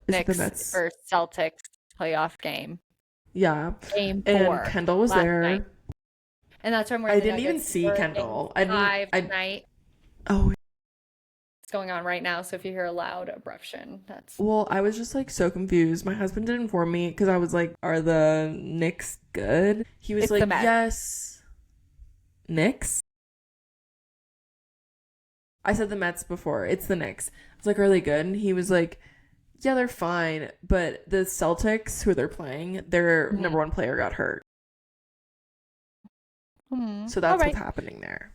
the Knicks Nets? for Celtics playoff game. Yeah. Game And 4 Kendall was last there. night. And that's when we're I in the didn't even Nuggets. see We're in Kendall. Game 5 tonight. Oh, It's going on right now. So if you hear a loud eruption, that's well, I was just like so confused. My husband did inform me because I was like, are the Knicks good? He was It's the like, Mets. yes. Knicks? I said the Mets before. It's the Knicks. I was like, are they good? And he was like, yeah, they're fine. But the Celtics, who they're playing, their number one player got hurt. So All that's what's right. happening there.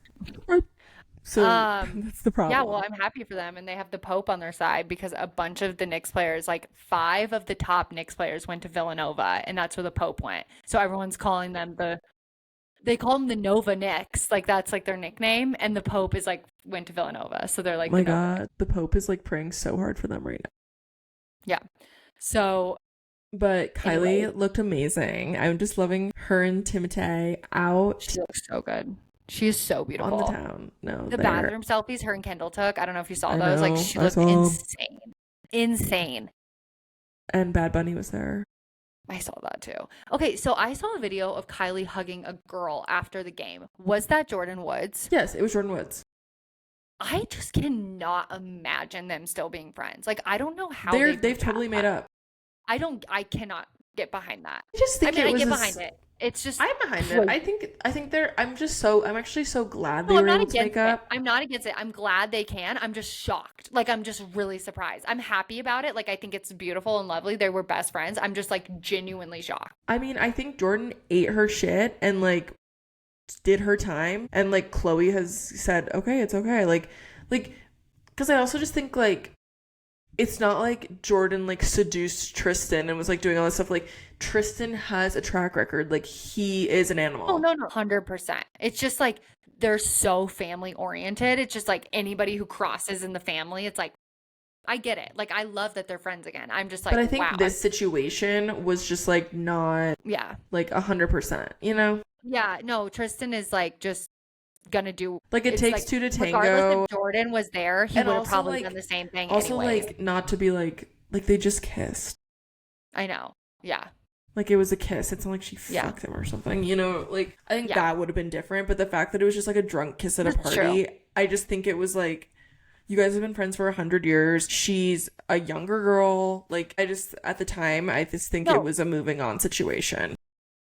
So that's the Yeah, well, problem. I'm happy for them, and they have the Pope on their side because a bunch of the Knicks players, like 5 of the top Knicks players, went to Villanova, and that's where the Pope went. So everyone's calling them they call them the Nova Knicks, like that's like their nickname, and the Pope is like went to Villanova, so they're Oh like the my Nova Knicks. God, the Pope is like praying so hard for them right now. Yeah. So But anyway, Kylie looked amazing. I'm just loving her and Timothée out she looks so good. She is so on the beautiful. town. No, The they're. bathroom selfies her and Kendall took, I don't know if you saw I those. Like know. she I looked saw 'em. insane. Insane. And Bad Bunny was there. I saw that too. Okay, so I saw a video of Kylie hugging a girl after the game. Was that Jordan Woods? Yes, it was Jordan Woods. I just cannot imagine them still being friends. Like I don't know how They've moved totally past made that. up. I cannot get behind that. I just I think mean, it I was get a behind it. It's just I'm behind it. crazy. I think they're. I'm actually so glad No, they I'm were not able to against make it. up. I'm not against it. I'm glad they can. I'm just shocked. Like I'm just really surprised. I'm happy about it. Like I think it's beautiful and lovely. They were best friends. I'm just like genuinely shocked. I mean, I think Jordan ate her shit and like did her time, and like Chloe has said, okay, it's okay. Like, because I also just think like it's not like Jordan like seduced Tristan and was like doing all this stuff. Like Tristan has a track record. Like he is an Oh, animal. no, no, 100%. It's just like they're so family oriented. It's just like anybody who crosses in the family, it's like I get it. Like I love that they're friends again. I'm just But like, I wow. think this situation was just like not Yeah. like 100%, you know? Yeah, no, Tristan is like just gonna do Like it it's takes like two to regardless tango. if Jordan was there, he And would have also probably done like the same thing also anyways. like not to be like they just kissed. I know. Yeah. Like it was a kiss. It's not like she Yeah. fucked him or something, you know? Like I think Yeah. that would have been different, but the fact that it was just like a drunk kiss at a That's true. party, I just think it was like you guys have been friends for 100 years. She's a younger girl. Like I just at the time, I just think it No, was a moving on situation.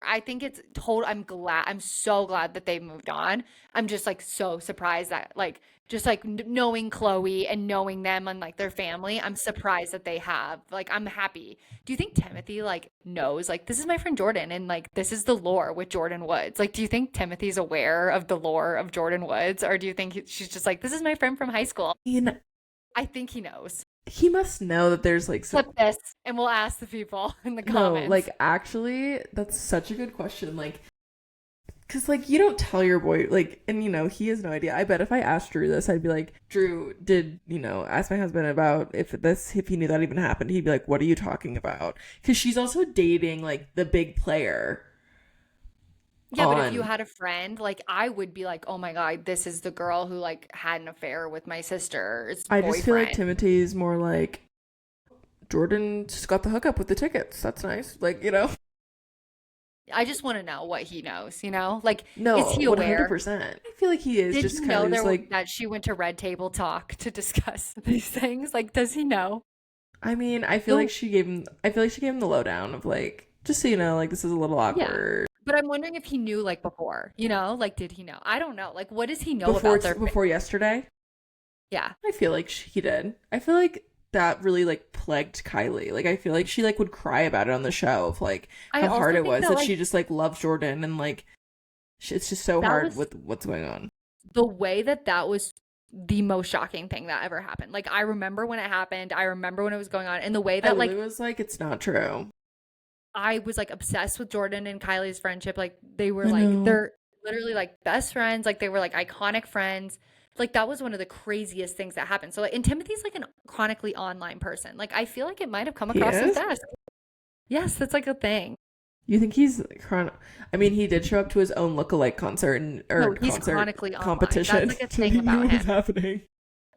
I think it's total. I'm so glad that they moved on. I'm just like so surprised that like just like knowing Chloe and knowing them and like their family, I'm surprised that they have. Like I'm happy. Do you think Timothy like knows like this is my friend Jordan and like this is the lore with Jordan Woods? Like do you think Timothy's aware of the lore of Jordan Woods or do you think she's just like this is my friend from high school? I mean, I think he knows. he must know that there's like some Flip this and we'll ask the people in the no, comments. like actually, that's such a good question. Like, cause like you don't tell your boy like, and you know he has no idea. I bet if I asked Drew this, I'd be like, Drew, did you know ask my husband about if he knew that even happened? He'd be like, what are you talking about? Cause she's also dating like the big player Yeah, but if you on. had a friend, like I would be like, "Oh my God, this is the girl who like had an affair with my sister's I just feel like boyfriend." Timothy's more like Jordan just got the hookup with the tickets. That's nice. Like, you know. I just want to know what he knows, you know? Like, is No, he aware? 100%. I feel like he is Did just you kind know of just like that she went to Red Table Talk to discuss these things? Like, does he know? I mean, No, I feel like she gave him the lowdown of like, just so you know, like this is a little yeah. awkward. But I'm wondering if he knew like before, you know? Like, did he know? I don't know. Like, what does he know about their Before yesterday, Yeah. I feel like he did. I feel like that really like plagued Kylie. Like I feel like she like would cry about it on the show of like I how also hard it think was that that like she just like loves Jordan and like it's just so that hard was with what's going on. the way that was the most shocking thing that ever happened. Like I remember when it happened. I remember when it was going on and the way I that literally like was like, it's not true. I was like obsessed with Jordan and Kylie's friendship. Like they were I like know. they're literally like best friends. Like they were like iconic friends. Like that was one of the craziest things that happened. So like, and Timothy's like an chronically online person. Like I feel like it might have come He across his is? desk. Yes, that's like a thing. You think he's I mean, he did show up to his own lookalike concert No, or he's concert chronically online. competition. That's like a So he thing knew about what was him. happening.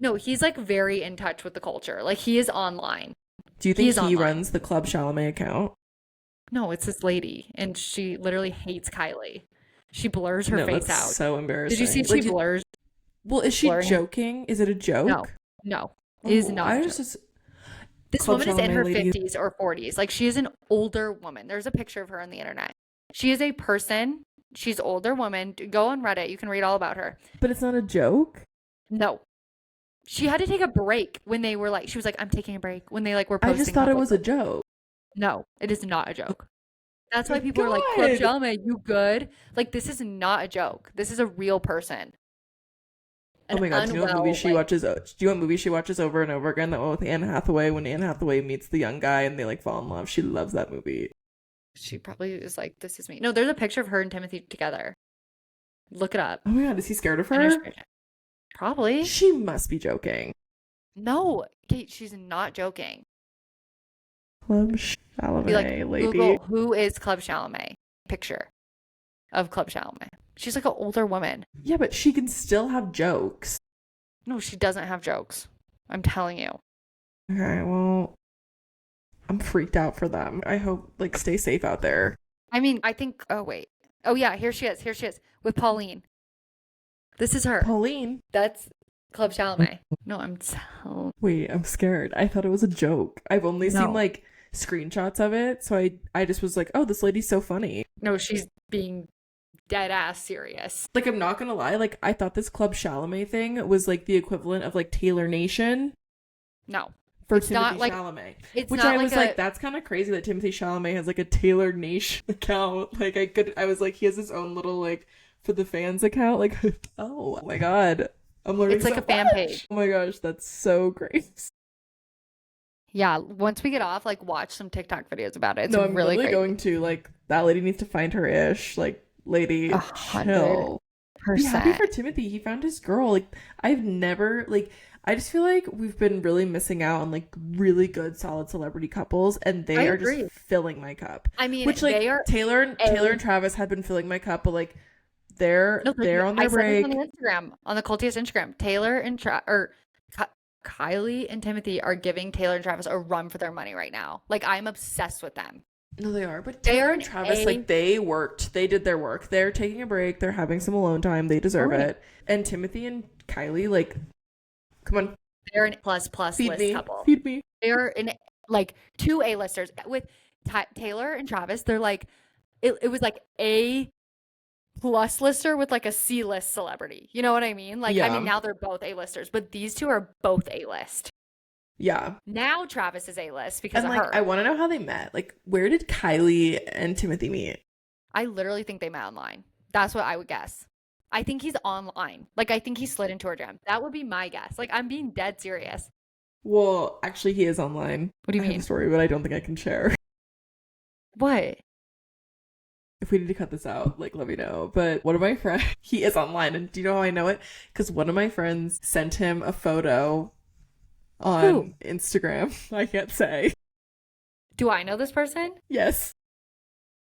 No, he's like very in touch with the culture. Like he is online. Do you He think is he online. runs the Club Chalamet account? No, it's this lady, and she literally hates Kylie. She blurs her No, face that's out. so Did you see embarrassing. she blurs Well, is she blurring? joking? Is it a No, joke? no, it is Oh, not I a was joke. just This Club woman is in Chalamet her lady. 50s or 40s. Like she is an older woman. There's a picture of her on the internet. She is a person. She's an older woman. Go on Reddit. You can read all about her. But it's not a joke. No. She had to take a break when they were like, she was like, I'm taking a break when they like were I just posting thought her it was a photos. joke. No, it is not a joke. That's why Oh people are like, Club God. Chalamet, you good? Like, this is not a joke. This is a real person. Oh An my God. Do you know what movie unwell, she like, watches? Do you know what movie she watches over and over again? That one with Anne Hathaway, when Anne Hathaway meets the young guy and they like fall in love. She loves that movie. she probably is like, this is me. No, there's a picture of her and Timothy together. Look it up. Oh my God. Is he scared of And her her? screenshot. Probably. She must be joking. No, Kate, she's not joking. Club Be like, Chalamet, lady. Google who is Club Chalamet. Picture of Club Chalamet. She's like an older woman. Yeah, but she can still have jokes. No, she doesn't have jokes. I'm telling you. Okay, well, I'm freaked out for them. I hope, like, stay safe out there. I mean, I think, oh, wait. Oh, yeah, here she is. Here she is with Pauline. This is her. Pauline. That's Club Chalamet. No, I'm telling. Wait, I'm scared. I thought it was a joke. I've only No. seen, like, screenshots of it, so I just was like, oh, this lady's so funny. No, she's being dead ass serious. Like, I'm not gonna lie, like, I thought this Club Chalamet thing was, like, the equivalent of, like, Taylor Nation No. for It's not Timothée like- Chalamet. It's Which not I like was like, that's kind of crazy that Timothée Chalamet has, like, a Taylor Nation account. Like, I was like, he has his own little, like, for the fans account. Like, oh my God. I'm learning It's like so a fan much. page. Oh my gosh, that's so great. Yeah, once we get off, like, watch some TikTok videos about it. It's No, I'm really really great. going to, like, that lady needs to find her ish. Like, lady, 100%. chill. Be happy for Timothy. He found his girl. Like, I've never, like, I just feel like we've been really missing out on, like, really good, solid celebrity couples, and they I are agree. just filling my cup. I mean, Which, like, they are Taylor and Travis have been filling my cup, but, like, they're no, on I their said break. this on the Instagram, on the Culty-ish Instagram. Taylor and Kylie and Timothy are giving Taylor and Travis a run for their money right now. Like, I'm obsessed with them. No, they are. But They Taylor are and Travis, A- like, they worked. They did their work. They're taking a break. They're having some alone time. They deserve Right. it. And Timothy and Kylie, like, come on, They're an plus feed list me. couple. Feed me. They're in like two A-listers with Taylor and Travis. They're like it was like A plus lister with like a C list celebrity. You know what I mean? Like, I Yeah. mean, now they're both A-listers, but these two are both A-list. Yeah. Now Travis is A-list because And, of like, her. I want to know how they met. Like, where did Kylie and Timothy meet? I literally think they met online. That's what I would guess. I think he's online. Like, I think he slid into her gym. That would be my guess. Like, I'm being dead serious. Well, actually, he is online. What do you I have mean? a story, but I don't think I can share. What? If we need to cut this out, like, let me know. But one of my friends, he is online. And do you know how I know it? Because one of my friends sent him a photo on Who? Instagram. I can't say. Do I know this person? Yes.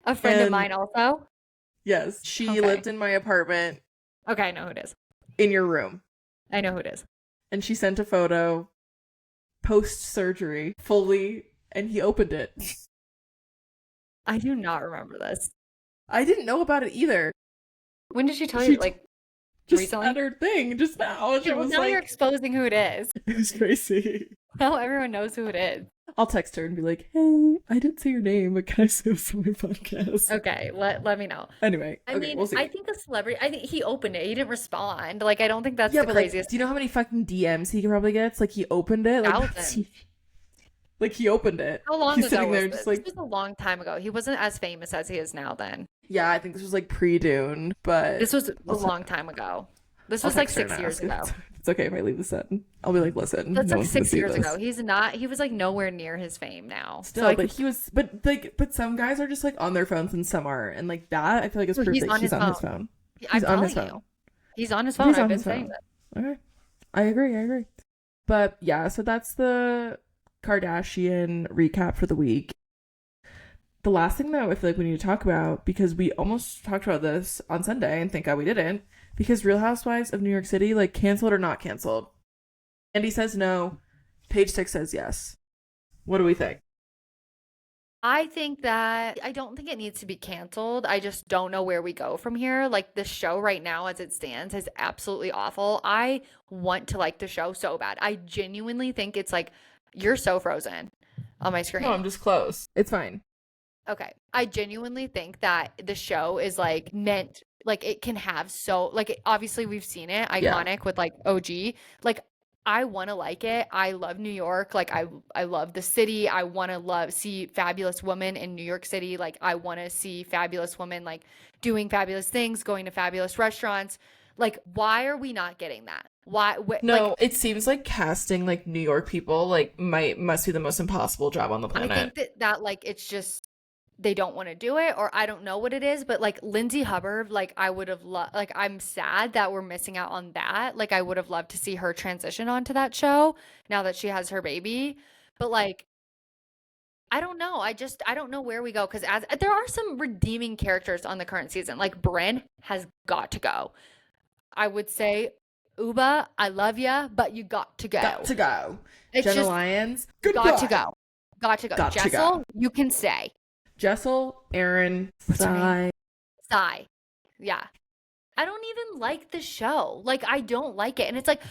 A friend of And- mine also? Yes. She Okay. lived in my apartment Okay, I know who it is. in your room. I know who it is. And she sent a photo post surgery fully, and he opened it. I do not remember this. I didn't know about it either. When did she tell She you? Like, Just recently? at her thing just now. She yeah, well, was now like, you're exposing who it is. it was crazy. Now everyone knows who it is. I'll text her and be like, hey, I didn't say your name, but can I say this on my podcast? Okay, let me know. Anyway, I okay, mean, we'll see. I think a celebrity. I think he opened it. He didn't respond. Like, I don't think that's Yeah, the but, like, craziest. do you know how many fucking DMs he probably gets? Like, he opened it. Like, Thousands. like, he opened it. How long He's ago sitting was there this? just like, This was a long time ago. He wasn't as famous as he is now. Then yeah, I think this was like pre-Dune, but this was a I'll te- long time ago. This I'll was like text her 6 and years ask ago. if it's okay if I leave this in. I'll be like, listen, That's no like one's gonna 6 see years this. ago. He's not. He was like nowhere near his fame now. Still, So I but could- he was, but some guys are just like on their phones and some aren't, and like that, I feel like it's No, proof he's that on he's his on his phone. phone. I'm He's on his telling phone. you, he's on his phone. He's I've on been his saying phone. that. Okay, I agree. But yeah, so that's the Kardashian recap for the week. The last thing that I feel like we need to talk about, because we almost talked about this on Sunday, and thank God we didn't, because Real Housewives of New York City, like, canceled or not canceled. Andy says no. Page Six says yes. What do we think? I think that I don't think it needs to be canceled. I just don't know where we go from here. Like, the show right now as it stands is absolutely awful. I want to like the show so bad. I genuinely think it's like you're so frozen on my screen. No, I'm just close. It's fine. Okay. I genuinely think that the show is like meant, like, it can have so, like, obviously we've seen it, iconic with like OG. Like, I want to like it. I love New York. Like I love the city. I want to see fabulous women in New York City. Like I want to see fabulous women like doing fabulous things, going to fabulous restaurants. Like why are we not getting that? Why like No, it seems like casting like New York people like must be the most impossible job on the I planet. think that like it's just they don't want to do it, or I don't know what it is, but like Lyndsey Hubbard, like I would have loved, like I'm sad that we're missing out on that. Like I would have loved to see her transition onto that show now that she has her baby. But like I don't know. I don't know where we go, because as there are some redeeming characters on the current season. Like Bryn has got to go. I would say Uba, I love ya, but you got to Got go. to go. It's Jenna just Lyons, got to goodbye. go. Got to go. Got to go. Jessel, you can stay. Jessel, Aaron, What's her name? Sai. Sigh. Yeah. I don't even like the show. Like I don't like it. And it's like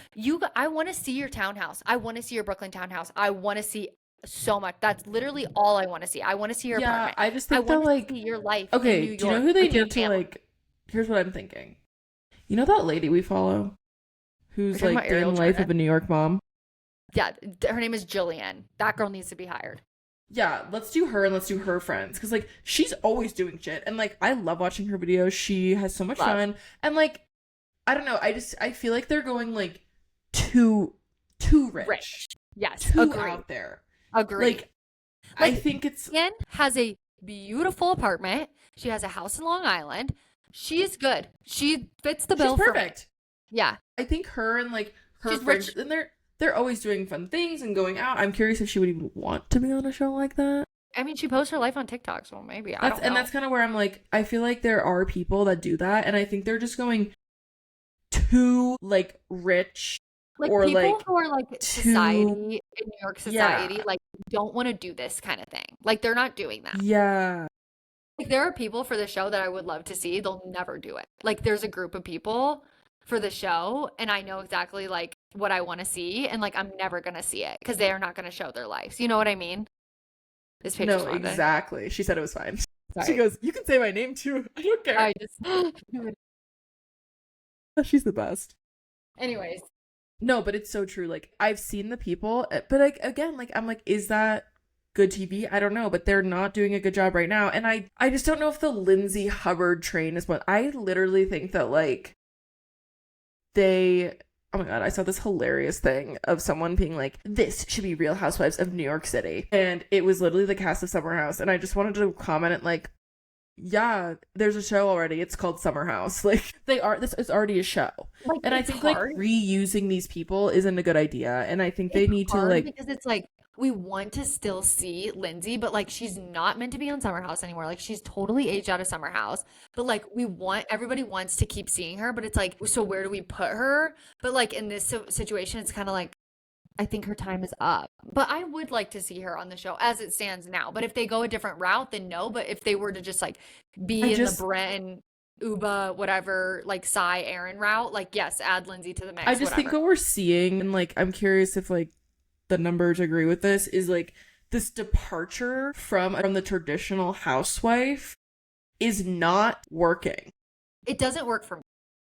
I want to see your townhouse. I want to see your Brooklyn townhouse. I want to see so much. That's literally all I want to see. I want to see your Yeah, apartment. I just I think that want to like see your life in okay, New do you know York who they with your need to family. like here's what I'm thinking. You know that lady we follow who's You're talking like about day in Ariel the life Jordan? of a New York mom? Yeah, her name is Jillian. That girl needs to be hired. Yeah, let's do her and let's do her friends because like she's always doing shit and like I love watching her videos. She has so much Love. fun and like I don't know. I feel like they're going like too rich, Rich. Yes. too Agree. out there. Agree. Like I think it's Jillian has a beautiful apartment. She has a house in Long Island. She is good. She fits the bill she's for me. perfect. Yeah. I think her and like her She's friends rich. and they're always doing fun things and going out. I'm curious if she would even want to be on a show like that. I mean, she posts her life on TikTok, so maybe. I don't know. And that's kind of where I'm like, I feel like there are people that do that, and I think they're just going too like rich like or people like who are like too society in New York society, yeah like don't want to do this kind of thing. Like they're not doing that. yeah Like there are people for the show that I would love to see. They'll never do it. Like there's a group of people for the show, and I know exactly like what I want to see, and like I'm never gonna see it because they are not gonna show their lives. You know what I mean? This page just no wanted to- exactly. She said it was fine. She Sorry. goes, you can say my name too. I don't care. I just. She's the best. Anyways, No, but it's so true. Like I've seen the people, but like again, like I'm like, is that good TV? I don't know, but they're not doing a good job right now. And I just don't know if the Lyndsey Hubbard train is what I literally think that like they oh my god, I saw this hilarious thing of someone being like, this should be Real Housewives of New York City. And it was literally the cast of Summer House. And I just wanted to comment it like, yeah, there's a show already. It's called Summer House. Like this is already a show. like, And I it's think hard. like reusing these people isn't a good idea. And I think they It's need to hard like because it's like we want to still see Lyndsey, but like she's not meant to be on Summer House anymore. Like she's totally aged out of Summer House. But like everybody wants to keep seeing her, but it's like, so where do we put her? But like in this situation, it's kind of like I think her time is up. But I would like to see her on the show as it stands now. But if they go a different route, then no. But if they were to just like be the Bren, Uba, whatever, like Sai, Aaron route, like yes, add Lyndsey to the mix. I just think what we're seeing, and like I'm curious if like the numbers agree with this, is like this departure from the traditional housewife is not working. It doesn't work for me.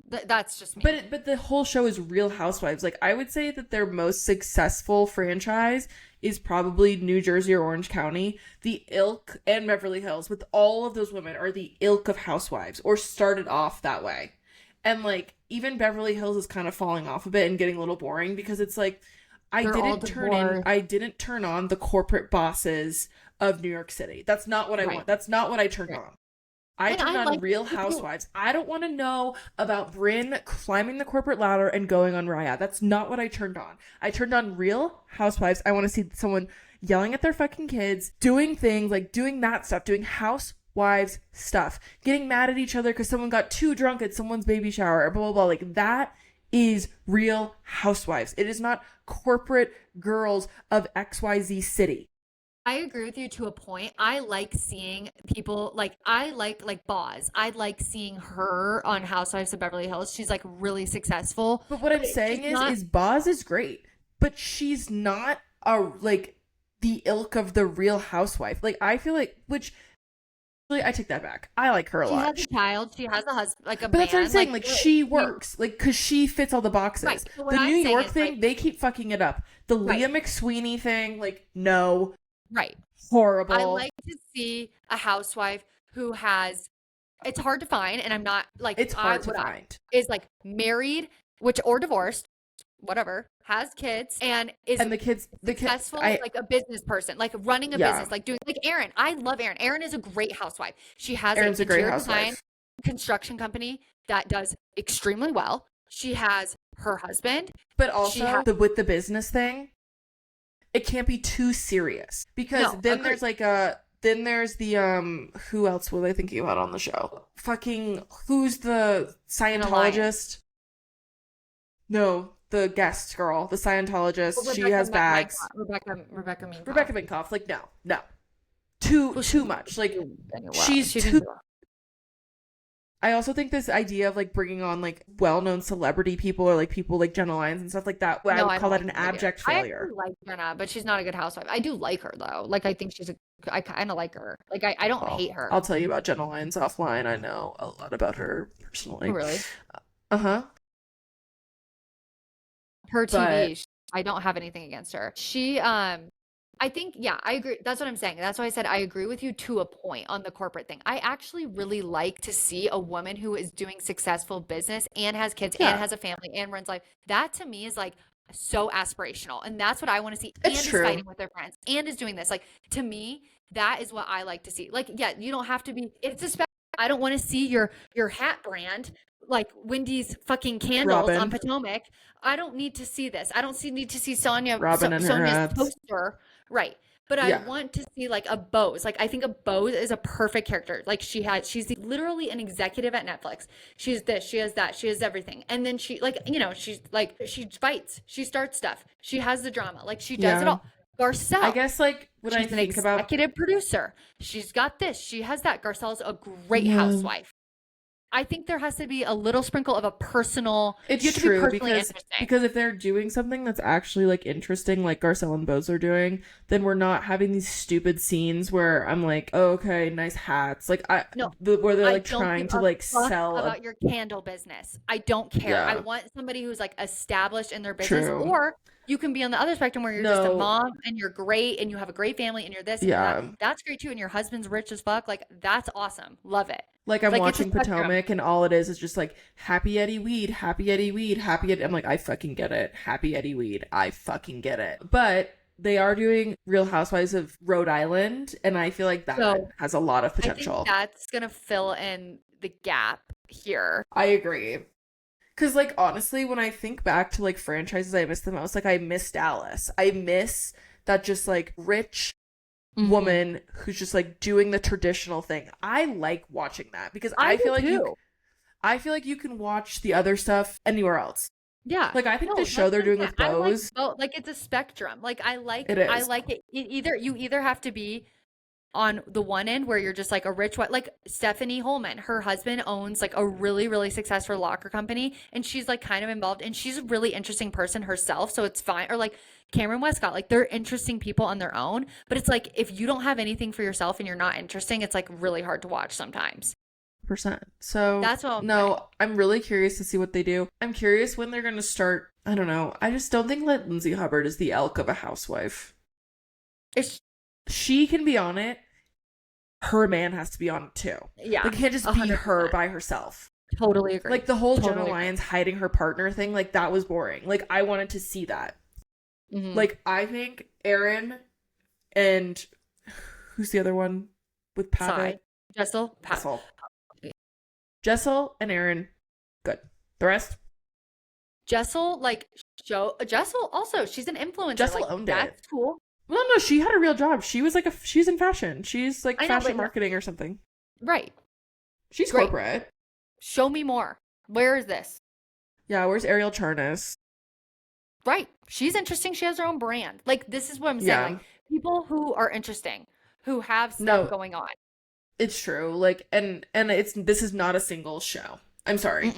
That's just me. But the whole show is Real Housewives. Like I would say that their most successful franchise is probably New Jersey or Orange County. The ilk and Beverly Hills, with all of those women, are the ilk of housewives or started off that way. And like even Beverly Hills is kind of falling off a bit and getting a little boring because it's like I didn't turn on the corporate bosses of New York City. That's not what I want. That's not what I turned on. I turned on Real Housewives. I don't want to know about Bryn climbing the corporate ladder and going on Raya. That's not what I turned on. I turned on Real Housewives. I want to see someone yelling at their fucking kids, doing things like doing that stuff, doing housewives stuff, getting mad at each other because someone got too drunk at someone's baby shower, blah, blah, blah. Like that is Real Housewives. It is not corporate girls of XYZ city. I agree with you to a point. I like seeing people like I like Boz. I like seeing her on Housewives of Beverly Hills. She's like really successful. But what I'm saying is Boz is great, but she's not a like the ilk of the Real Housewife. Like I feel like I take that back. I like her a She lot. has a child. She has a husband, like a But man. that's what I'm saying. Like, she you- works. Like, because she fits all the boxes. Right. So what The I'm New saying York is, thing, like, they keep fucking it up. The right, Leah McSweeney thing, like, no. right. Horrible. I like to see a housewife who has, it's hard to find, and I'm not like, It's hard to find. Is like married, or divorced, whatever, has kids, and is And the kids, successful, like a business person, like running a business, like doing, like Erin. I love Erin. Erin is a great housewife. She has Erin's an a great interior design housewife. construction company that does extremely well. She has her husband. But also, with the business thing, it can't be too serious. Because then there's like then there's the, who else was I thinking about on the show? Fucking, who's the Scientologist? No, the guest girl, the Scientologist. Well, she has bags. Rebecca Minkoff. Like, no. Too much. Like, she's too... I also think this idea of like bringing on like well-known celebrity people or like people like Jenna Lyons and stuff like that, I would call that an abject failure. I like Jenna, but she's not a good housewife. I do like her though. Like, I think I kind of like her. Like, I don't hate her. I'll tell you about Jenna Lyons offline. I know a lot about her personally. Oh, really? Uh-huh. Her TV, I don't have anything against her. She, I think, yeah, I agree. That's what I'm saying. That's why I said I agree with you to a point on the corporate thing. I actually really like to see a woman who is doing successful business and has kids and has a family and runs life. That to me is like so aspirational. And that's what I want to see. It's and true. is fighting with their friends and is doing this. Like, to me, that is what I like to see. Like, yeah, you don't have to be, it's a spec. I don't want to see your hat brand, like Wendy's fucking candles on Potomac. I don't need to see this. I don't need to see Sonya's poster. Right. But I want to see like a Bose. Like, I think a Bose is a perfect character. Like, she's literally an executive at Netflix. She's this, she has that, she has everything. And then she, like, you know, she's like, she fights, she starts stuff, she has the drama, like, she does it all. Garcelle, I guess, like, when I think about executive producer, she's got this, she has that. Garcelle's a great housewife. I think there has to be a little sprinkle of a personal. It's true because if they're doing something that's actually like interesting, like Garcelle and Bose are doing, then we're not having these stupid scenes where I'm like, oh, okay, nice hats, like where they're like trying to like sell about your candle business. I don't care. I want somebody who's like established in their business, or you can be on the other spectrum where you're just a mom and you're great and you have a great family and you're this. And that's great too. And your husband's rich as fuck. Like, that's awesome. Love it. Like, I'm watching Potomac and all it is just like happy Eddie Weed, happy Eddie Weed, happy Eddie. I'm like, I fucking get it. Happy Eddie Weed. I fucking get it. But they are doing Real Housewives of Rhode Island, and I feel like that has a lot of potential. I think that's going to fill in the gap here. I agree. Because, like, honestly, when I think back to, like, franchises I miss the most, like, I miss Dallas. I miss that just, like, rich woman who's just, like, doing the traditional thing. I like watching that because I feel like you can watch the other stuff anywhere else. Yeah. Like, I think the show they're doing with Bose. Like, it's a spectrum. Like, I like it. I like it. You either have to be on the one end where you're just like a rich white, like Stephanie Holman, her husband owns like a really, really successful locker company, and she's like kind of involved, and she's a really interesting person herself, so it's fine. Or like Cameron Westcott, like, they're interesting people on their own, but it's like if you don't have anything for yourself and you're not interesting, it's like really hard to watch sometimes. %. So that's what I'm really curious to see what they do. I'm curious when they're going to start. I don't know. I just don't think that Lyndsey Hubbard is the elk of a housewife. She can be on it. Her man has to be on it too. Yeah. Like, it can't just 100%. Be her by herself. Totally agree. Like, the whole Jenna Lyons hiding her partner thing, like, that was boring. Like, I wanted to see that. Like, I think Erin and who's the other one with Pavitt? Jessel and Erin, good. The rest? Jessel, like, Jessel also, she's an influencer. Jessel like, owned that's it. That's cool. Well, no, she had a real job. She was like she's in fashion. She's like fashion marketing or something. Right. She's great. Corporate. Show me more. Where is this? Yeah, where's Ariel Charnas? Right. She's interesting. She has her own brand. Like, this is what I'm saying. Yeah. Like, people who are interesting, who have stuff going on. It's true. Like, and this is not a single show. I'm sorry.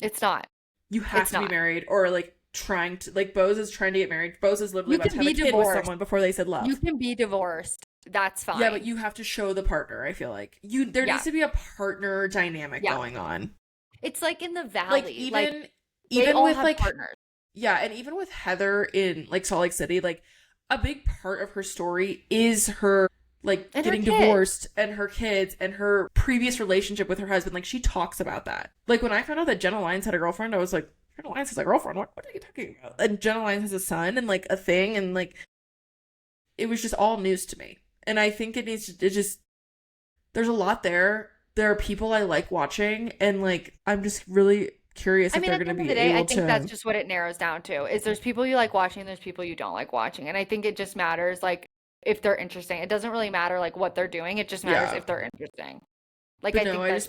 It's not. You have to be married or like trying to, like, Bose is trying to get married. Bose is literally about to have a kid with someone before they said love. You can be divorced That's fine. Yeah, but you have to show the partner, I feel like. There needs to be a partner dynamic going on. It's like in the Like valley. even with like partners. Yeah, and even with Heather in like Salt Lake City, like a big part of her story is her like And getting divorced and her kids and her previous relationship with her husband. Like she talks about that. Like when I found out that Jenna Lyons had a girlfriend, I was like, Jenna Lyons has a girlfriend? What are you talking about? And Jenna Lyons has a son and like a thing, and like it was just all news to me. And I think there's a lot there. There are people I like watching, and like I'm just really curious if they're going to be able to. I think that's just what it narrows down to. Is there's people you like watching, and there's people you don't like watching, and I think it just matters like if they're interesting. It doesn't really matter like what they're doing. It just matters if they're interesting. Like but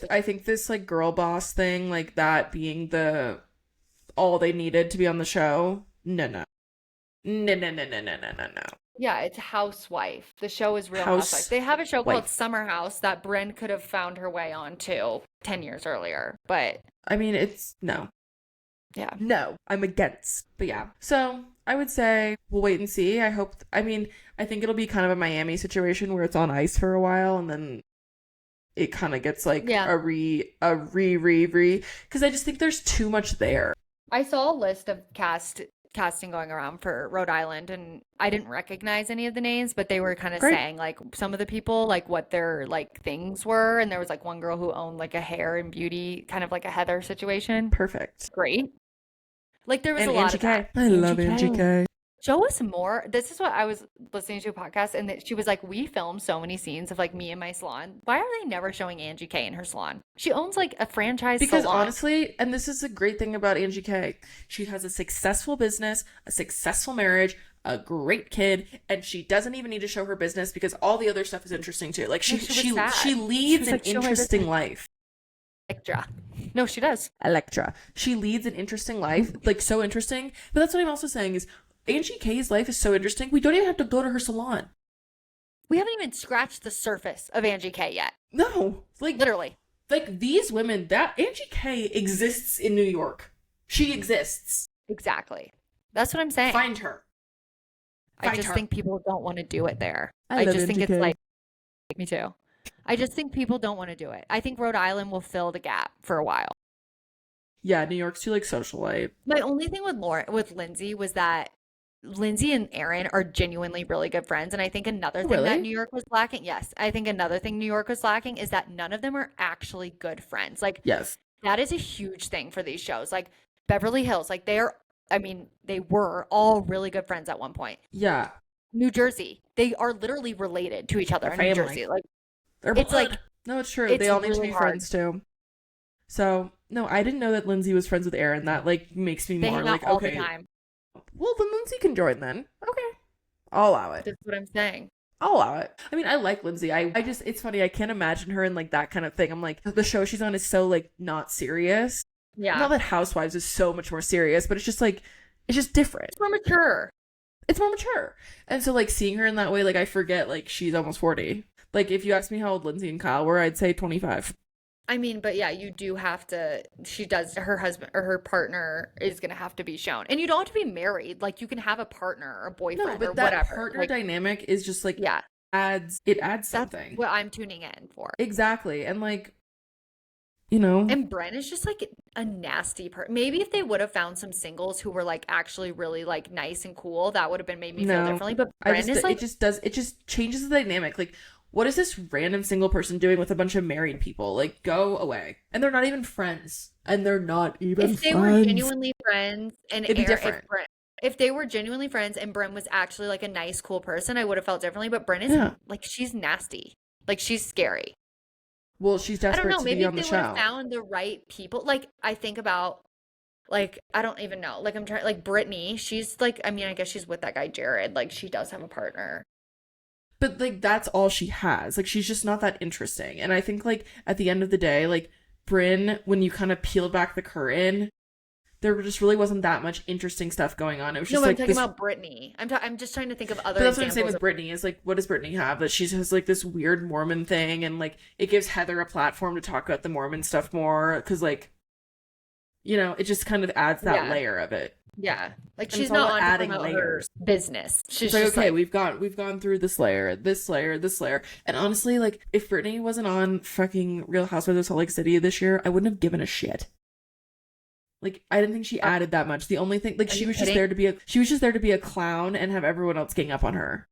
I think this like girl boss thing, like that being all they needed to be on the show. No. Yeah, it's Housewife. The show is Real Housewives. They have a show called Summer House that Brynn could have found her way on to 10 years earlier. But I mean, it's no. Yeah. No, I'm against. But yeah. So I would say we'll wait and see. I think it'll be kind of a Miami situation where it's on ice for a while and then it kind of gets like a re because I just think there's too much there. I saw a list of casting going around for Rhode Island, and I didn't recognize any of the names, but they were kind of saying like some of the people like what their like things were, and there was like one girl who owned like a hair and beauty, kind of like a Heather situation. Perfect. Great. Like there was a lot of that. I love Angie K. Show us more. This is what I was listening to a podcast, and she was like, we filmed so many scenes of like me in my salon. Why are they never showing Angie K in her salon? She owns like a franchise because salon. Honestly, and this is a great thing about Angie K, she has a successful business, a successful marriage, a great kid, and she doesn't even need to show her business because all the other stuff is interesting too. Like she leads an interesting life. Electra. No, she does. Electra. She leads an interesting life, like so interesting. But that's what I'm also saying is Angie K's life is so interesting. We don't even have to go to her salon. We haven't even scratched the surface of Angie K yet. No, like literally. Like these women, that Angie K exists in New York. She exists. Exactly. That's what I'm saying. Find her. I just think people don't want to do it there. I just think it's like, me too. I just think people don't want to do it. I think Rhode Island will fill the gap for a while. Yeah, New York's too like socialite. My only thing with Lyndsey was that Lyndsey and Aaron are genuinely really good friends. And I think another thing that New York was lacking, I think another thing New York was lacking is that none of them are actually good friends. Like, yes, that is a huge thing for these shows. Like Beverly Hills, like they were all really good friends at one point. Yeah. New Jersey, they are literally related to each other in New Jersey. Like, it's blood. Like, no, it's true. They all need to be friends too. So, no, I didn't know that Lyndsey was friends with Aaron. That like makes me more like, all the time. Well, then Lyndsey can join then. Okay. I'll allow it. That's what I'm saying. I'll allow it. I mean, I like Lyndsey. I just, it's funny. I can't imagine her in like that kind of thing. I'm like, the show she's on is so like not serious. Yeah. Not that Housewives is so much more serious, but it's just like, it's just different. It's more mature. It's more mature. And so like seeing her in that way, like I forget like she's almost 40. Like if you ask me how old Lyndsey and Kyle were, I'd say 25. I mean, but yeah, you do have to, her husband or her partner is going to have to be shown. And you don't have to be married. Like you can have a partner or a boyfriend or whatever. That partner dynamic is just like, adds something. That's what I'm tuning in for. Exactly. And like, you know. And Brynn is just like a nasty person. Maybe if they would have found some singles who were like actually really like nice and cool, that would have been made me feel differently. But Brynn is like, it just changes the dynamic. Like, what is this random single person doing with a bunch of married people? Like, go away. And they're not even friends. If they were genuinely friends and it'd be different. If they were genuinely friends and Brynn was actually like a nice, cool person, I would have felt differently. But Brynn is like, she's nasty. Like, she's scary. Well, she's desperate to be on the show. Maybe if they would have found the right people. Like, I think about, like, I don't even know. Like, I'm trying, like, Brittany, she's like, I mean, I guess she's with that guy, Jared. Like, she does have a partner. But, like, that's all she has. Like, she's just not that interesting. And I think, like, at the end of the day, like, Brynn, when you kind of peel back the curtain, there just really wasn't that much interesting stuff going on. It was just I'm talking about Brittany. I'm just trying to think of other. But that's what I'm saying with Brittany is like, what does Brittany have? That she has like this weird Mormon thing, and like it gives Heather a platform to talk about the Mormon stuff more, because like, you know, it just kind of adds that layer of it. Yeah. Like And it's she's all not about on to adding promote her layers. business. It's She's like, just okay, like, we've gone through this layer, this layer, this layer. And honestly, like if Brittany wasn't on fucking Real Housewives of Salt Lake City this year, I wouldn't have given a shit. Like I didn't think she are, added that much. The only thing, like are she you was just kidding? there to be a clown and have everyone else gang up on her,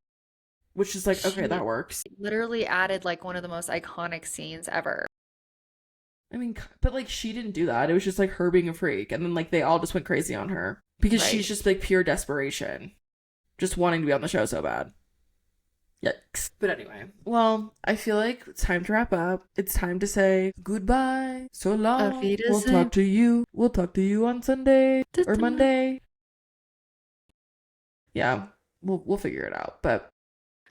which is like, okay, She that works. literally added like one of the most iconic scenes ever. I mean, but like she didn't do that. It was just like her being a freak, and then like they all just went crazy on her because she's Right. just like pure desperation, just wanting to be on the show so bad. Yikes. But anyway, well, I feel like it's time to wrap up. It's time to say goodbye. So Auf long. We'll Wiedersehen. talk to you. We'll talk to you on Sunday or Monday. Yeah, we'll figure it out. But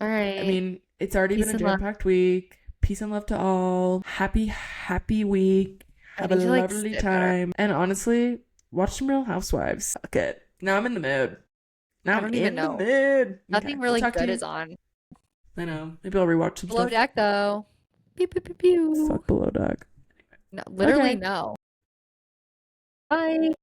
All I right. mean, it's already been Peace a and love. jam-packed week. Peace and love to all. Happy week. I Have a need to like lovely sit better. time. And honestly, watch some Real Housewives. Fuck it. Now I'm in the mood. Now I I'm don't even in the know. mood. Okay, Nothing we'll really talk to good you. is on. I know. Maybe I'll rewatch some Below stuff. deck though. Pew pew pew pew. Fuck Below Deck. No, literally Okay. no. Bye.